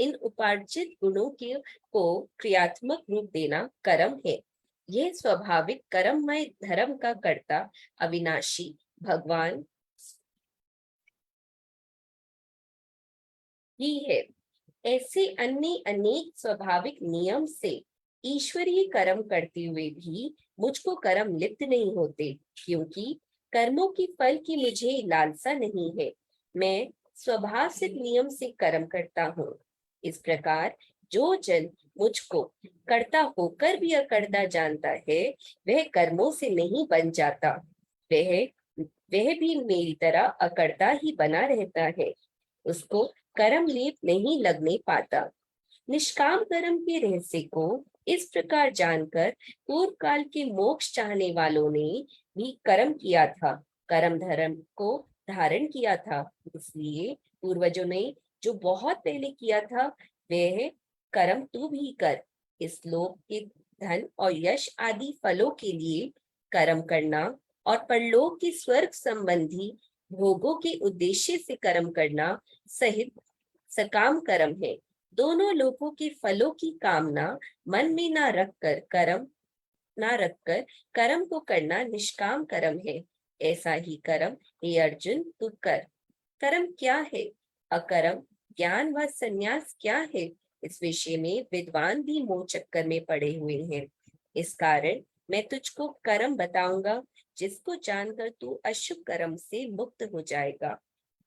इन उपार्जित गुणों के को क्रियात्मक रूप देना कर्म है। यह स्वाभाविक कर्ममय धर्म का कर्ता अविनाशी भगवान ही है। ऐसे अन्य अनेक स्वाभाविक नियम से ईश्वरीय कर्म करते हुए भी मुझको कर्म लिप्त नहीं होते, क्योंकि कर्मों की फल की मुझे लालसा नहीं है। मैं स्वभाव सिद्ध नियम से कर्म करता हूँ। इस प्रकार जो जन मुझको कर्ता होकर भी अकर्ता जानता है, वह कर्मों से नहीं बन जाता, वह भी मेरी तरह अकर्ता ही बना रहता है। उसको कर्म लेप नहीं लगने पाता। निष्काम कर्म के रहस्य को इस प्रकार जानकर पूर्व काल के मोक्ष चाहने वालों ने भी कर्म किया था, कर्म धर्म को धारण किया था। इसलिए पूर्वजों ने जो बहुत पहले किया था, वह कर्म तू भी कर। इस लोक के धन और यश आदि फलों के लिए कर्म करना और परलोक के स्वर्ग संबंधी भोगों के उद्देश्य से कर्म करना सहित सकाम कर्म है। दोनों लोकों के फलों की कामना मन में ना रखकर कर्म को करना निष्काम कर्म है। ऐसा ही कर्म हे अर्जुन तू कर। कर्म क्या है, अकर्म, ज्ञान व संन्यास क्या है, इस विषय में विद्वान भी मोह चक्कर में पड़े हुए हैं। इस कारण मैं तुझको कर्म बताऊंगा, जिसको जानकर तू अशुभ कर्म से मुक्त हो जाएगा।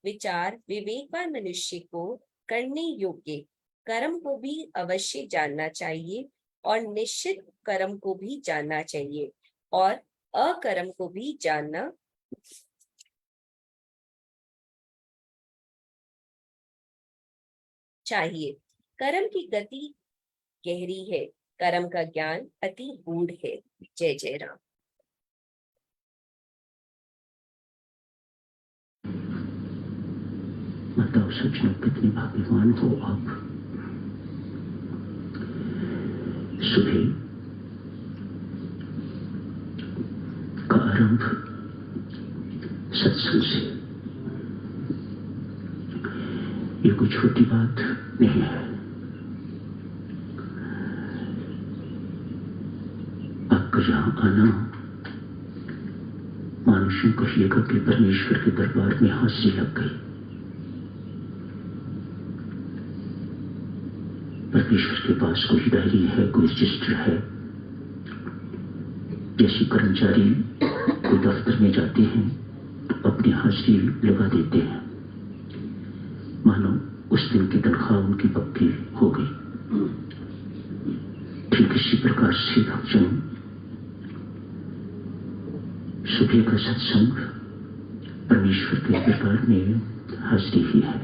विचार विवेकवान मनुष्य को करने योग्य कर्म को भी अवश्य जानना चाहिए और निश्चित कर्म को भी जानना चाहिए और अकर्म को भी जानना चाहिए। कर्म की गति गहरी है, कर्म का ज्ञान अति गूढ़ है। जय जय राम। बताओ सज्जनों, कितने भाग्यवान हो आप। सुबह का आरंभ सत्संग से। ये कोई छोटी बात नहीं है। आपका जहां आना मनुष्यों को लेकर के परमेश्वर के दरबार में हाथ लग गई। परमेश्वर के पास कोई डायरी है, कोई रजिस्टर है। जैसे कर्मचारी कोई दफ्तर में जाते हैं तो अपनी हाजिरी लगा देते हैं, मानो उस दिन की तनख्वाह उनकी पक्की हो गई। ठीक इसी प्रकार से भक्तजन, सुबह का सत्संग परमेश्वर के दरबार में हाजिरी ही है।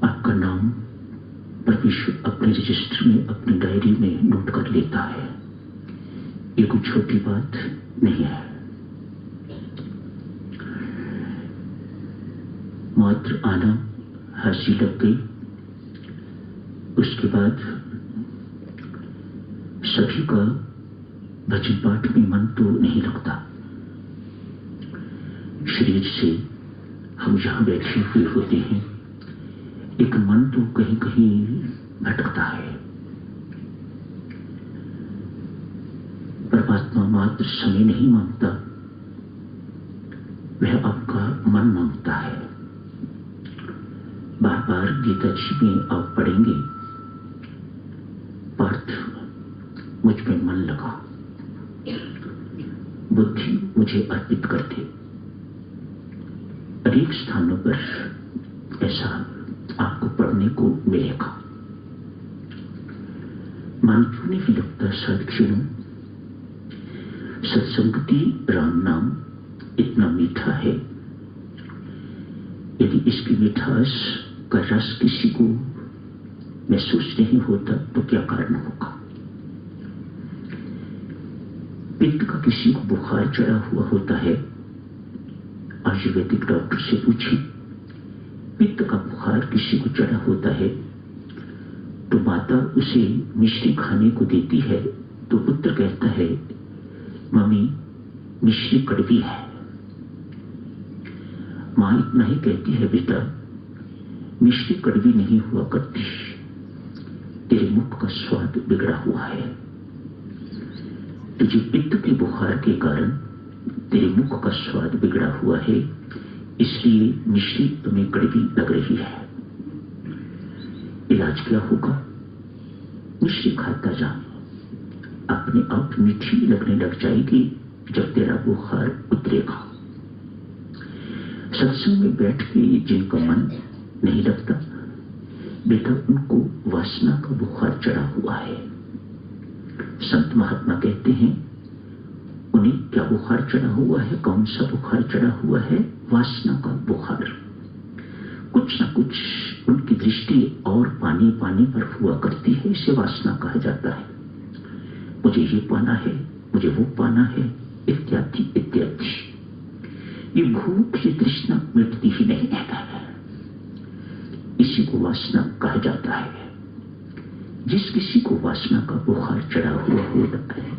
आपका नाम परमेश्वर अपने रजिस्टर में, अपनी डायरी में नोट कर लेता है। ये कोई छोटी बात नहीं है। मात्र आना, हंसी लग गई, उसके बाद सभी का भजन पाठ में मन तो नहीं लगता। शरीर से हम जहां बैठे हुए होते हैं, एक मन तो कहीं कहीं भटकता है। परमात्मा मात्र समय नहीं मांगता, वह आपका मन मांगता है। बार बार गीता जी में आप पढ़ेंगे, पार्थ मुझ में मन लगा, बुद्धि मुझे अर्पित कर दे। अनेक स्थानों पर ऐसा आपको पढ़ने को मिलेगा। मानव ने भी लगता साथियों, सत्संगति राम नाम इतना मीठा है, यदि इसकी मिठास का रस किसी को महसूस नहीं होता तो क्या कारण होगा। पित्त का किसी को बुखार चढ़ा हुआ होता है, आयुर्वेदिक डॉक्टर से पूछें, पित्त का बुखार किसी को चढ़ा होता है तो माता उसे मिश्री खाने को देती है, तो पुत्र कहता है मम्मी मिश्री कड़वी है। मां इतना ही कहती है, बेटा मिश्री कड़वी नहीं हुआ करती, तेरे मुख का स्वाद बिगड़ा हुआ है। तुझे पित्त के बुखार के कारण तेरे मुख का स्वाद बिगड़ा हुआ है, इसलिए मिश्री तुम्हें कड़वी लग रही है। इलाज क्या होगा? मिश्री खाता जा, अपने आप मीठी लगने लग जाएगी जब तेरा बुखार उतरेगा। सत्संग में बैठ के जिनका मन नहीं लगता, बेटा उनको वासना का बुखार चढ़ा हुआ है। संत महात्मा कहते हैं उन्हें क्या बुखार चढ़ा हुआ है? कौन सा बुखार चढ़ा हुआ है? वासना का बुखार। कुछ न कुछ उनकी दृष्टि और पाने पाने पर हुआ करती है, इसे वासना कहा जाता है। मुझे ये पाना है, मुझे वो पाना है, इत्यादि इत्यादि। ये भूख, ये तृष्णा मिटती ही नहीं है, इसी को वासना कहा जाता है। जिस किसी को वासना का बुखार चढ़ा हुआ होता है,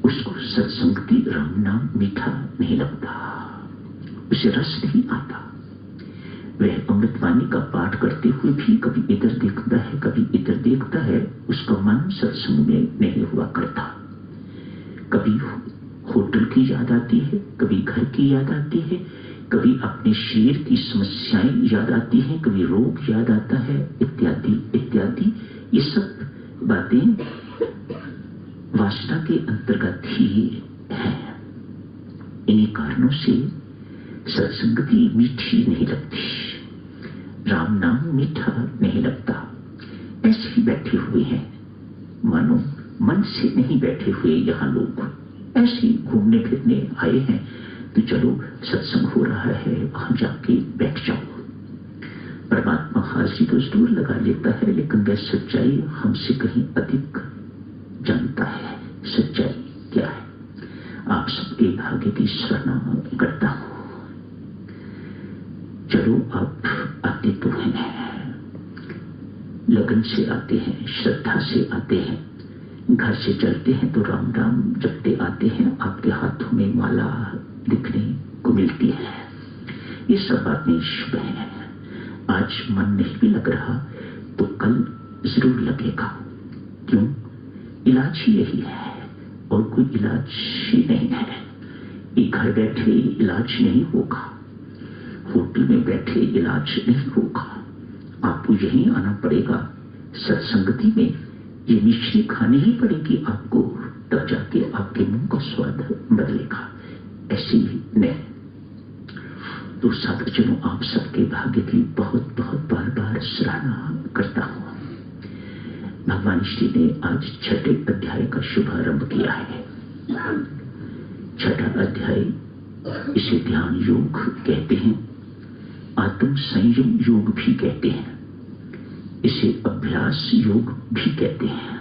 उसको सत्संगति राम नाम मीठा नहीं लगता, उसे रस नहीं आता। वह अमृतवाणी का पाठ करते हुए भी कभी इधर देखता है, कभी इधर देखता है, उसका मन सत्संग में नहीं हुआ करता। कभी होटल की याद आती है, कभी घर की याद आती है, कभी अपने शरीर की समस्याएं याद आती हैं, कभी रोग याद आता है, इत्यादि इत्यादि। ये सब बातें वासना के अंतर्गत ही है। इन्हीं कारणों से सत्संगति मीठी नहीं लगती, राम नाम मीठा नहीं लगता। ऐसे ही बैठे हुए हैं, मानो मन से नहीं बैठे हुए यहाँ लोग, ऐसे ही घूमने फिरने आए हैं। तो चलो सत्संग हो रहा है, वहां जाके बैठ जाओ। परमात्मा हाजिरी तो जरूर लगा लेता है, लेकिन वह सच्चाई हमसे कहीं अधिक जानता है। सच्चाई क्या है? आप सबके भाग्य की सराहना करता हूं। चलो आप आते तो हैं, लगन से आते हैं, श्रद्धा से आते हैं, घर से चलते हैं तो राम राम जपते आते हैं, आपके हाथों में माला दिखने को मिलती है। ये सब बातें शुभ है। आज मन नहीं भी लग रहा तो कल जरूर लगेगा। क्यों? इलाज ही यही है और कोई इलाज ही नहीं है। ये घर बैठे इलाज नहीं होगा, होटल में बैठे इलाज नहीं होगा। आपको यहीं आना पड़ेगा, सत्संगति में ये मिश्री खानी ही पड़ेगी आपको, तब जाके आपके मुंह का स्वाद बदलेगा। ऐसी ही नहीं तो साधुजनों, आप सबके भाग्य की बहुत बहुत बार बार सराहना करता हूं। भगवान श्री ने आज छठे अध्याय का शुभारंभ किया है। छठा अध्याय, इसे ध्यान योग कहते हैं, आत्म संयम योग भी कहते हैं, इसे अभ्यास योग भी कहते हैं।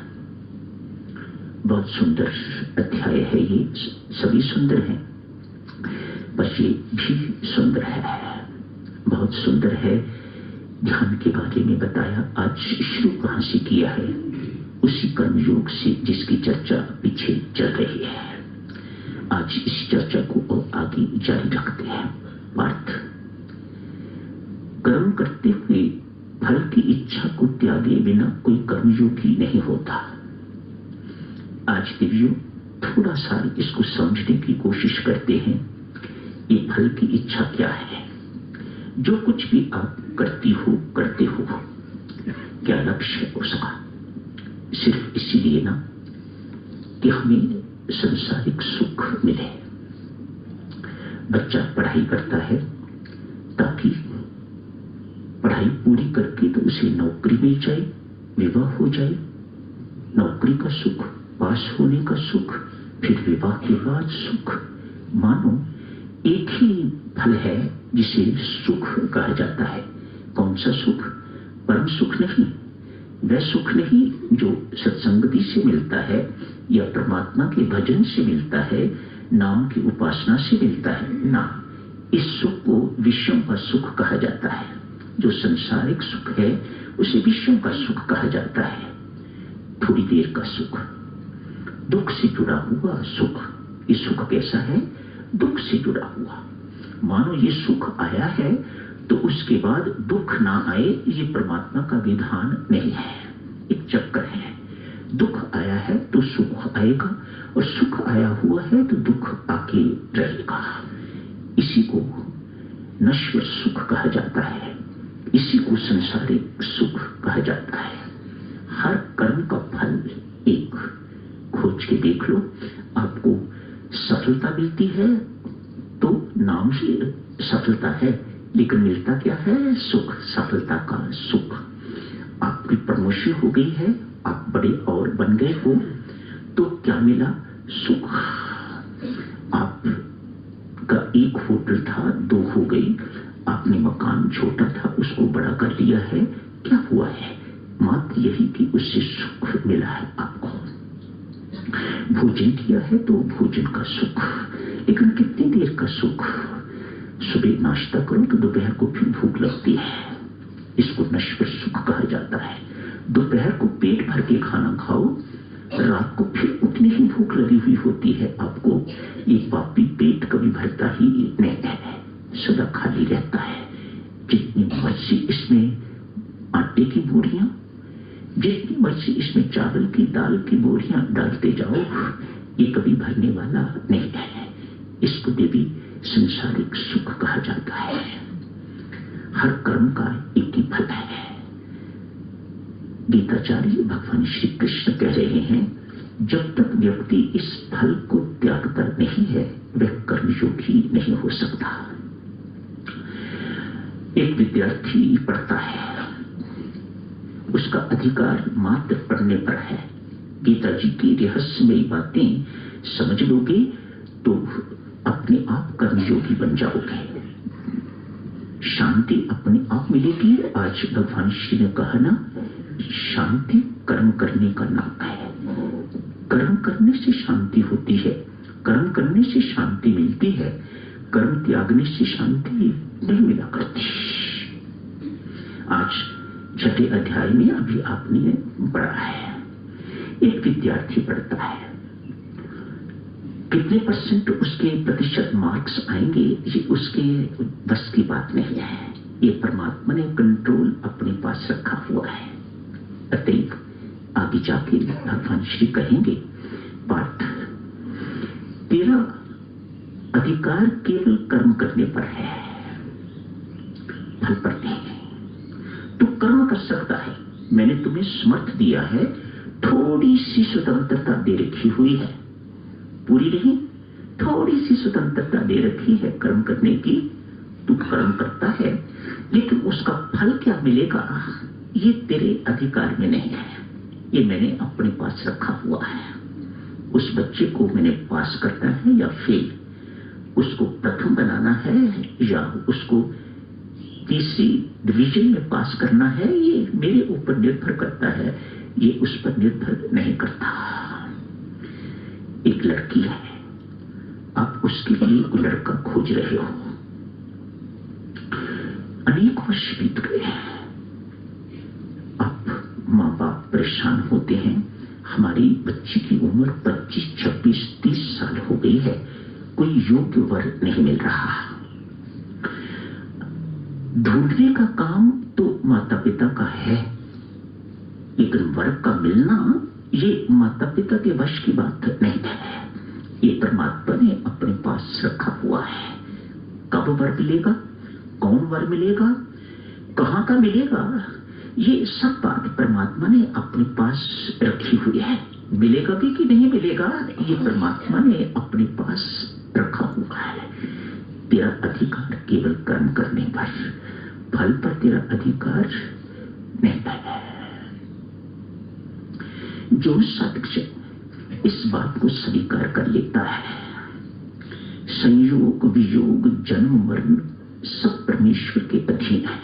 बहुत सुंदर अध्याय है ये, सभी सुंदर हैं, बस ये भी सुंदर है, बहुत सुंदर है। ध्यान के बारे में बताया। आज शुरू कहां से किया है? उसी कर्म योग से जिसकी चर्चा पीछे चल रही है। आज इस चर्चा को और आगे जारी रखते हैं। पार्थ, कर्म करते हुए फल की इच्छा को त्यागे बिना कोई कर्मयोगी नहीं होता। आज दिव्यो थोड़ा सा इसको समझने की कोशिश करते हैं। ये फल की इच्छा क्या है? जो कुछ भी आप करते हो, क्या लक्ष्य है उसका? सिर्फ इसीलिए ना कि हमें संसारिक सुख मिले। बच्चा पढ़ाई करता है ताकि पढ़ाई पूरी करके तो उसे नौकरी मिल जाए, विवाह हो जाए। नौकरी का सुख, पास होने का सुख, फिर विवाह के बाद सुख। मानो एक ही फल है जिसे सुख कहा जाता है। कौन सा सुख? परम सुख नहीं, वह सुख नहीं जो सत्संगति से मिलता है या परमात्मा के भजन से मिलता है, नाम की उपासना से मिलता है ना। इस सुख को विषयों का सुख कहा जाता है। जो संसारिक सुख है उसे विषयों का सुख कहा जाता है। थोड़ी देर का सुख, दुख से जुड़ा हुआ सुख। ये सुख कैसा है? दुख से जुड़ा हुआ। मानो ये सुख आया है तो उसके बाद दुख ना आए, ये परमात्मा का विधान नहीं है, एक चक्कर है। दुख आया है तो सुख आएगा, और सुख आया हुआ है तो दुख आके रहेगा। इसी को नश्वर सुख कहा जाता है, इसी को संसारिक सुख कहा जाता है। हर कर्म का फल एक, खोज के देख लो, आपको सफलता मिलती है तो नाम ही सफलता है, लेकिन मिलता क्या है? सुख, सफलता का सुख। आपकी प्रमोशन हो गई है, आप बड़े और बन गए हो, तो क्या मिला? सुख। आपका एक होटल था, 2 हो गई, आपने मकान छोटा था उसको बड़ा कर लिया है, क्या हुआ है? मात्र यही कि उससे सुख मिला है आपको। भोजन किया है तो भोजन का सुख, लेकिन कितनी देर का सुख? सुबह नाश्ता करो तो दोपहर को फिर भूख लगती है, इसको नश्वर सुख कहा जाता है। दोपहर को पेट भर के खाना खाओ, रात को फिर उतनी ही भूख लगी हुई होती है आपको। ये पापी पेट कभी भरता ही नहीं है, सदा खाली रहता है। जितनी मर्जी इसमें आटे की बोरियां, जितनी मर्जी इसमें चावल की, दाल की बोरियां डालते जाओ, ये कभी भरने वाला नहीं है। इसको देवी संसारिक सुख कहा जाता है। हर कर्म का एक ही फल है। गीताचार्य भगवान श्री कृष्ण कह रहे हैं, जब तक व्यक्ति इस फल को त्यागता नहीं है, वह कर्मयोगी नहीं हो सकता। एक विद्यार्थी पढ़ता है, उसका अधिकार मात्र पढ़ने पर है। गीता जी की रहस्यमयी बातें समझ लोगे तो अपने आप कर्मयोगी बन जाओगे, शांति अपने आप मिलेगी। आज भगवान श्री ने कहा ना, शांति कर्म करने का नाम है। कर्म करने से शांति होती है, कर्म करने से शांति मिलती है, कर्म त्यागने से शांति नहीं मिला करती। आज 6ठे अध्याय में अभी आपने पढ़ा है, एक विद्यार्थी पढ़ता है, कितने परसेंट उसके प्रतिशत मार्क्स आएंगे ये उसके बस की बात नहीं है। ये परमात्मा ने कंट्रोल अपने पास रखा हुआ है। अतएव आगे जाके भगवान श्री कहेंगे, पाठ तेरा अधिकार केवल कर्म करने पर है, फल पर नहीं। तू कर्म कर सकता है, मैंने तुम्हें समर्थ दिया है, थोड़ी सी स्वतंत्रता दे रखी हुई है, पूरी नहीं, थोड़ी सी स्वतंत्रता दे रखी है कर्म करने की। तू कर्म करता है, लेकिन उसका फल क्या मिलेगा ये तेरे अधिकार में नहीं है, ये मैंने अपने पास रखा हुआ है। उस बच्चे को मैंने पास करना है या फेल, उसको प्रथम बनाना है या उसको तीसरी डिवीजन में पास करना है, ये मेरे ऊपर निर्भर करता है, ये उस पर निर्भर नहीं करता। एक लड़की है, आप उसके लिए कोई लड़का खोज रहे हो, अनेक वर्ष बीत गए, अब माँ बाप परेशान होते हैं, हमारी बच्ची की उम्र 25, 26, 30 साल हो गई है, कोई योग्य वर नहीं मिल रहा। ढूंढने का काम तो माता पिता का है, लेकिन वर का मिलना ये माता पिता के वश की बात नहीं है, ये परमात्मा ने अपने पास रखा हुआ है। कब वर मिलेगा, कौन वर मिलेगा, कहां का मिलेगा, ये सब बात परमात्मा ने अपने पास रखी हुई है। मिलेगा भी कि नहीं मिलेगा, ये परमात्मा ने अपने पास रखा हुआ है। तेरा अधिकार केवल कर्म करने पर, फल पर तेरा अधिकार नहीं है। जो सत्य इस बात को स्वीकार कर लेता है, संयोग वियोग जन्म मरण सब परमेश्वर के अधीन है,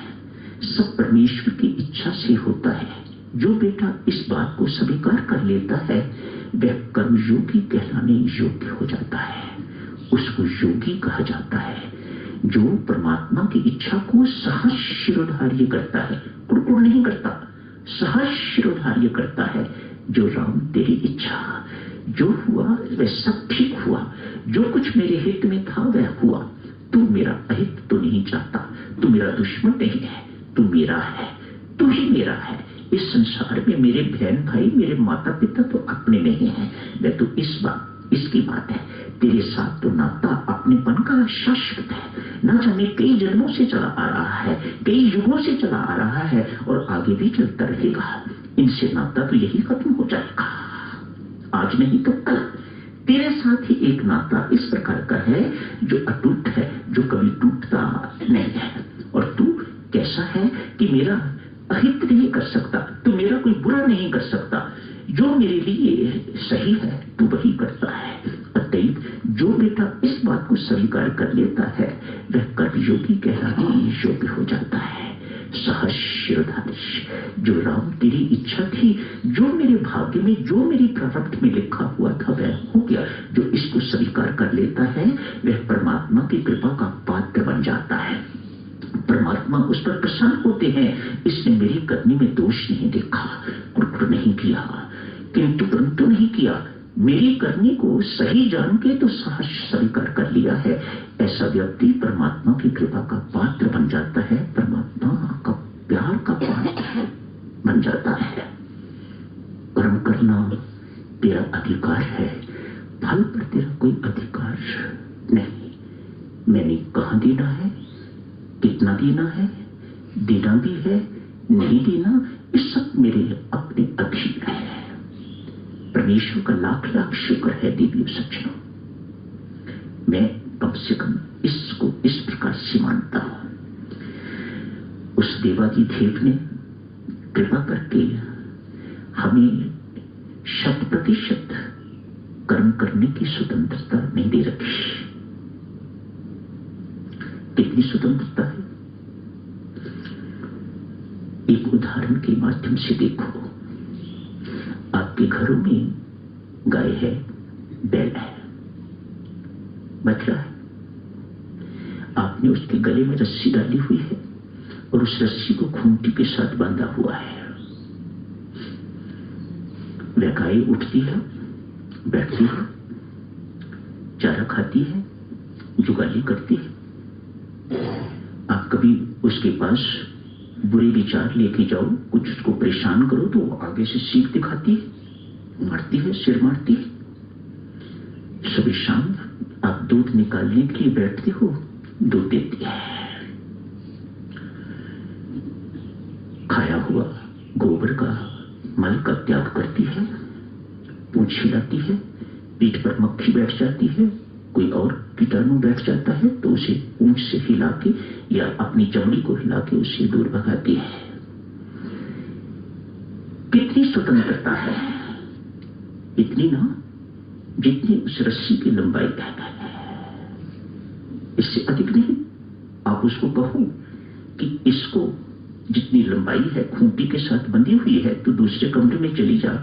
सब परमेश्वर की इच्छा से होता है। जो बेटा इस बात को स्वीकार कर लेता है वह कर्मयोगी कहलाने योग्य हो जाता है, उसको योगी कहा जाता है। जो परमात्मा की इच्छा को सहज शिरोधार्य करता है, कुड़कुड़ नहीं करता, सहज शिरोधार्य करता है। जो राम तेरी इच्छा, जो हुआ वह सब ठीक हुआ, जो कुछ मेरे हित में था वह हुआ, तू मेरा अहित तो नहीं चाहता, तू मेरा दुश्मन दुश्मन नहीं है, तू मेरा है, तू ही मेरा है। इस संसार में मेरे बहन भाई, मेरे माता पिता तो अपने नहीं है। मैं तो इसकी बात है, तेरे साथ तो नाता अपनेपन का शाश्वत है, ना जाने कई जन्मों से चला आ रहा है, कई युगों से चला आ रहा है और आगे भी चलता रहेगा। इनसे नाता तो यही खत्म हो जाएगा, आज नहीं तो कल। तेरे साथ ही एक नाता इस प्रकार का है जो अटूट है, जो कभी टूटता नहीं है। और तू कैसा है कि मेरा अहित नहीं कर सकता, तू मेरा कोई बुरा नहीं कर सकता। जो मेरे लिए सही है तू वही करता है। अतएव जो बेटा इस बात को स्वीकार कर लेता है वह कर्मयोगी कहलाने योग्य हो जाता है। सहज शिरोधारिश, जो राम तेरी इच्छा थी, जो मेरे भाग्य में, जो मेरी प्रारब्ध में लिखा हुआ था वह हो गया। जो इसको स्वीकार कर लेता है वह परमात्मा की कृपा का पात्र बन जाता है। परमात्मा उस पर प्रसन्न होते हैं। इसने मेरी करनी में दोष नहीं देखा, कुट नहीं किया, किंतु परंतु नहीं किया, मेरी करनी को सही जान के तो सहज स्वीकार कर लिया है। ऐसा व्यक्ति परमात्मा की कृपा का पात्र बन जाता है, परमात्मा का प्यार का पात्र बन जाता है। कर्म करना तेरा अधिकार है, फल पर तेरा कोई अधिकार नहीं। मैंने कहाँ देना है, कितना देना है, देना भी है, नहीं देना, ये सब मेरे अपने अधीन है। परमेश्वर का लाख लाख शुक्र है देवी सज्जनों, मैं कम से कम इसको इस प्रकार से मानता हूं। उस देवाधिदेव ने कृपा करके हमें 100% कर्म करने की स्वतंत्रता नहीं दे रखी। कितनी स्वतंत्रता है, एक उदाहरण के माध्यम से देखो। आपके घरों में गाय है, बैल है, बछड़ा है, आपने उसके गले में रस्सी डाली हुई है और उस रस्सी को खूंटी के साथ बांधा हुआ है। वह गाय उठती है, बैठती है, चारा खाती है, जुगाली करती है। आप कभी उसके पास बुरे विचार लेके जाओ, कुछ उसको परेशान करो तो वो आगे से सीख दिखाती है, मारती है, सिर मारती है। सुबह शाम आप दूध निकालने के लिए बैठते हो, दूध देती है। खाया हुआ गोबर का मल का त्याग करती है, पूंछ हिलाती है, पीठ पर मक्खी बैठ जाती है, कोई और कीटाणु बैठ जाता है तो उसे पूंछ से हिला के या अपनी चमड़ी को हिला के उसे दूर भगाती है। कितनी स्वतंत्रता है, इतनी ना जितनी उस रस्सी की लंबाई है, इससे अधिक नहीं। आप उसको कहो कि इसको जितनी लंबाई है खूंटी के साथ बंधी हुई है तो दूसरे कमरे में चली जा,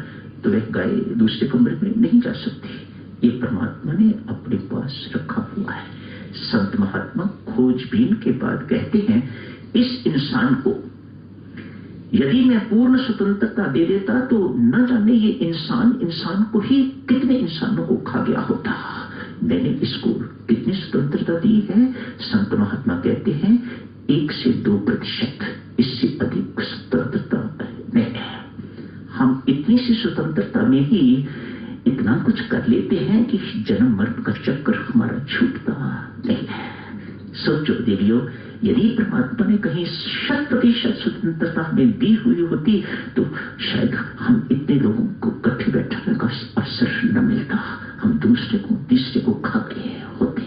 तो वह गाय दूसरे कमरे में नहीं जा सकती। ये परमात्मा ने अपने पास रखा हुआ है। संत महात्मा खोजबीन के बाद कहते हैं, इस इंसान को यदि मैं पूर्ण स्वतंत्रता दे देता तो न जाने ये इंसान को ही कितने इंसानों को खा गया होता। मैंने इसको कितनी स्वतंत्रता दी है। संत महात्मा कहते हैं 1 से 2%, इससे अधिक स्वतंत्रता नहीं है। हम इतनी सी स्वतंत्रता में ही इतना कुछ कर लेते हैं कि जन्म मरण का चक्कर हमारा छूटता नहीं है। सोचो देवियों, यदि परमात्मा ने कहीं 100% स्वतंत्रता हमें दी हुई होती तो शायद हम इतने लोगों को इकट्ठे बैठने का अवसर न मिलता, हम दूसरे को तीसरे को खा गए होते।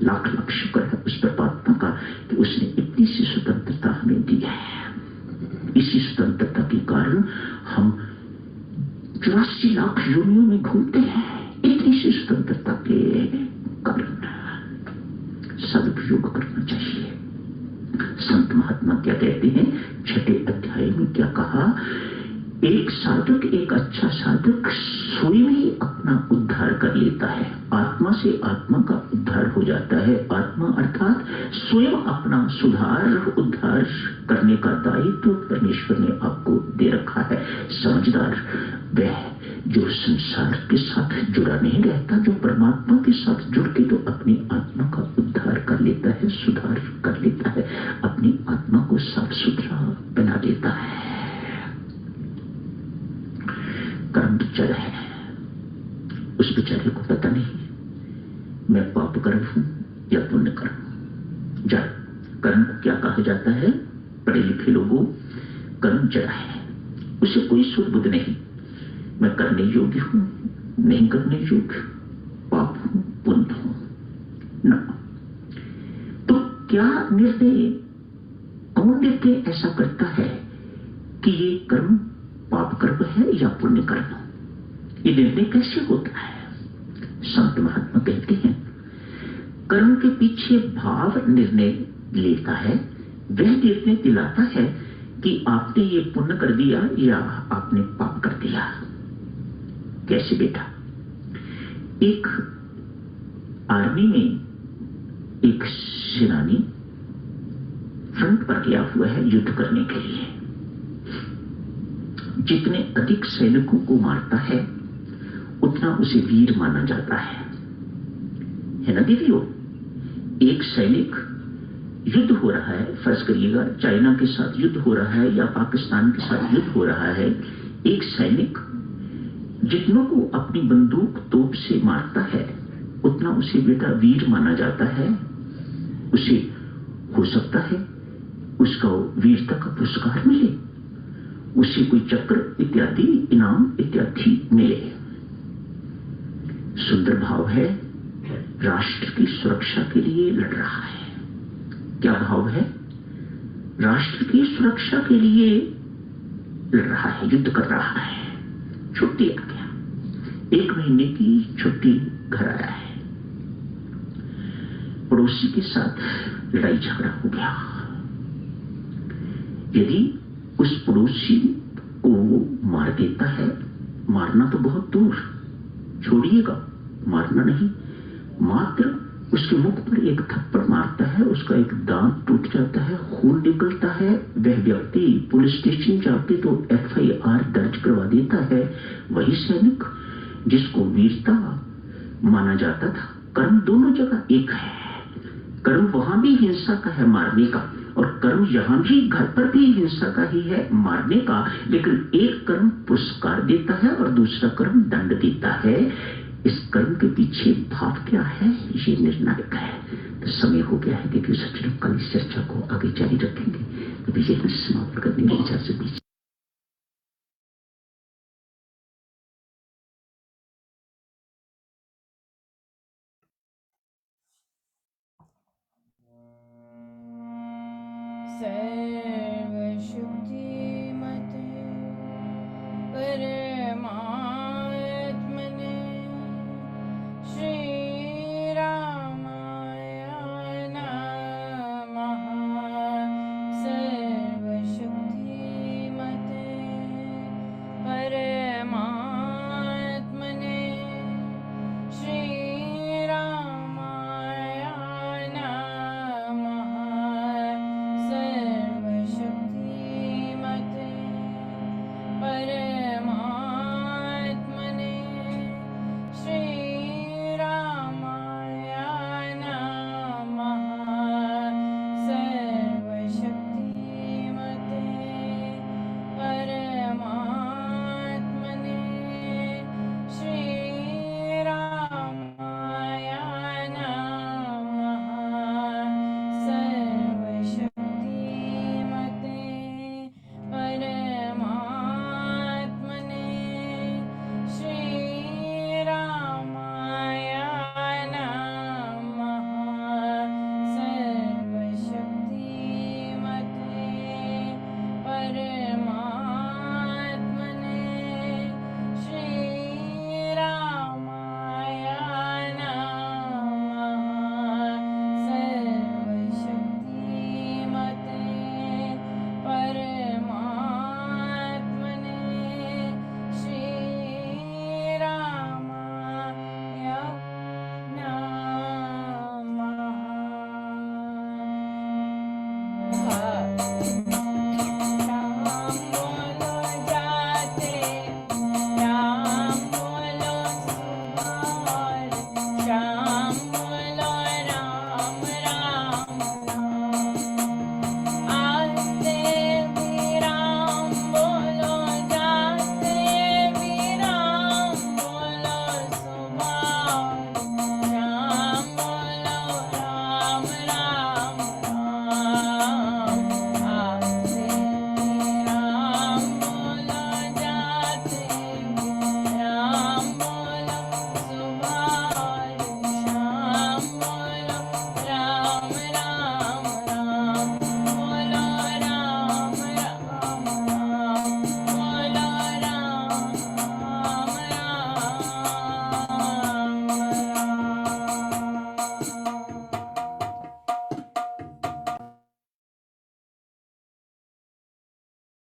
लाख लाख शुक्र है उस परमात्मा का कि उसने इतनी सी स्वतंत्रता हमें दी है। इसी स्वतंत्रता के कारण हम 84 लाख योनियों में घूमते हैं। इतनी सी स्वतंत्रता के कारण सदुपयोग करना चाहिए। संत महात्मा क्या कहते हैं, 6ठे अध्याय में क्या कहा, एक साधक, एक अच्छा साधक स्वयं ही अपना उद्धार कर लेता है। आत्मा से आत्मा का उद्धार हो जाता है। आत्मा अर्थात स्वयं अपना सुधार उद्धार करने का दायित्व परमेश्वर ने आपको दे रखा है। समझदार वह जो संसार के साथ जुड़ा नहीं रहता, जो परमात्मा के साथ जुड़ के तो अपनी आत्मा का उद्धार कर लेता है, सुधार कर लेता है, अपनी आत्मा साफ सुथरा बना देता है। कर्म जड़ है, उस बेचारे को पता नहीं मैं पाप कर्म हूं या पुण्य कर्म। जड़ कर्म को क्या कहा जाता है? पढ़े लिखे लोगों, कर्म जड़ है, उसे कोई सुध बुध नहीं। मैं करने योग्य हूं, नहीं करने योग्य, पाप हूं, पुण्य हूं ना। तो क्या निर्णय, कौन निर्णय ऐसा करता है कि ये कर्म पाप कर्म है या पुण्य कर्म? ये निर्णय कैसे होता है? संत महात्मा कहते हैं कर्म के पीछे भाव निर्णय लेता है, वह निर्णय दिलाता है कि आपने ये पुण्य कर दिया या आपने पाप कर दिया। कैसे बेटा? एक आर्मी में एक सेनानी फ्रंट पर गया हुआ है युद्ध करने के लिए। जितने अधिक सैनिकों को मारता है उतना उसे वीर माना जाता है ना दीदियों? एक सैनिक युद्ध हो रहा है, फर्ज करिएगा चाइना के साथ युद्ध हो रहा है या पाकिस्तान के साथ युद्ध हो रहा है, एक सैनिक जितनों को अपनी बंदूक तोप से मारता है उतना उसे बेटा वीर माना जाता है। उसे हो सकता है उसका वीरता का पुरस्कार मिले, उसे कोई चक्र इत्यादि इनाम इत्यादि मिले। सुंदर भाव है, राष्ट्र की सुरक्षा के लिए लड़ रहा है। क्या भाव है? राष्ट्र की सुरक्षा के लिए लड़ रहा है, युद्ध कर रहा है। छुट्टी आ गया, 1 महीने की छुट्टी, घर आया है। पड़ोसी के साथ लड़ाई झगड़ा हो गया। यदि उस पड़ोसी को मार देता है, मारना तो बहुत दूर छोड़िएगा, मारना नहीं, मात्र उसके मुख पर एक थप्पड़ मारता है, उसका एक दांत टूट जाता है, खून निकलता है, वह व्यक्ति पुलिस स्टेशन जाके तो FIR दर्ज करवा देता है। वही सैनिक जिसको वीरता माना जाता था। कर्म दोनों जगह एक है। कर्म वहां भी हिंसा का है, मारने का, और कर्म यहां भी घर पर भी हिंसा का ही है, मारने का। लेकिन एक कर्म पुरस्कार देता है और दूसरा कर्म दंड देता है। इस कर्म के पीछे भाव क्या है, ये निर्णायक है। तो समय हो गया है कि सज्जनों, कल इस चर्चा को आगे जारी रखेंगे। अभी यही समाप्त करने की इजाजत दीजिए।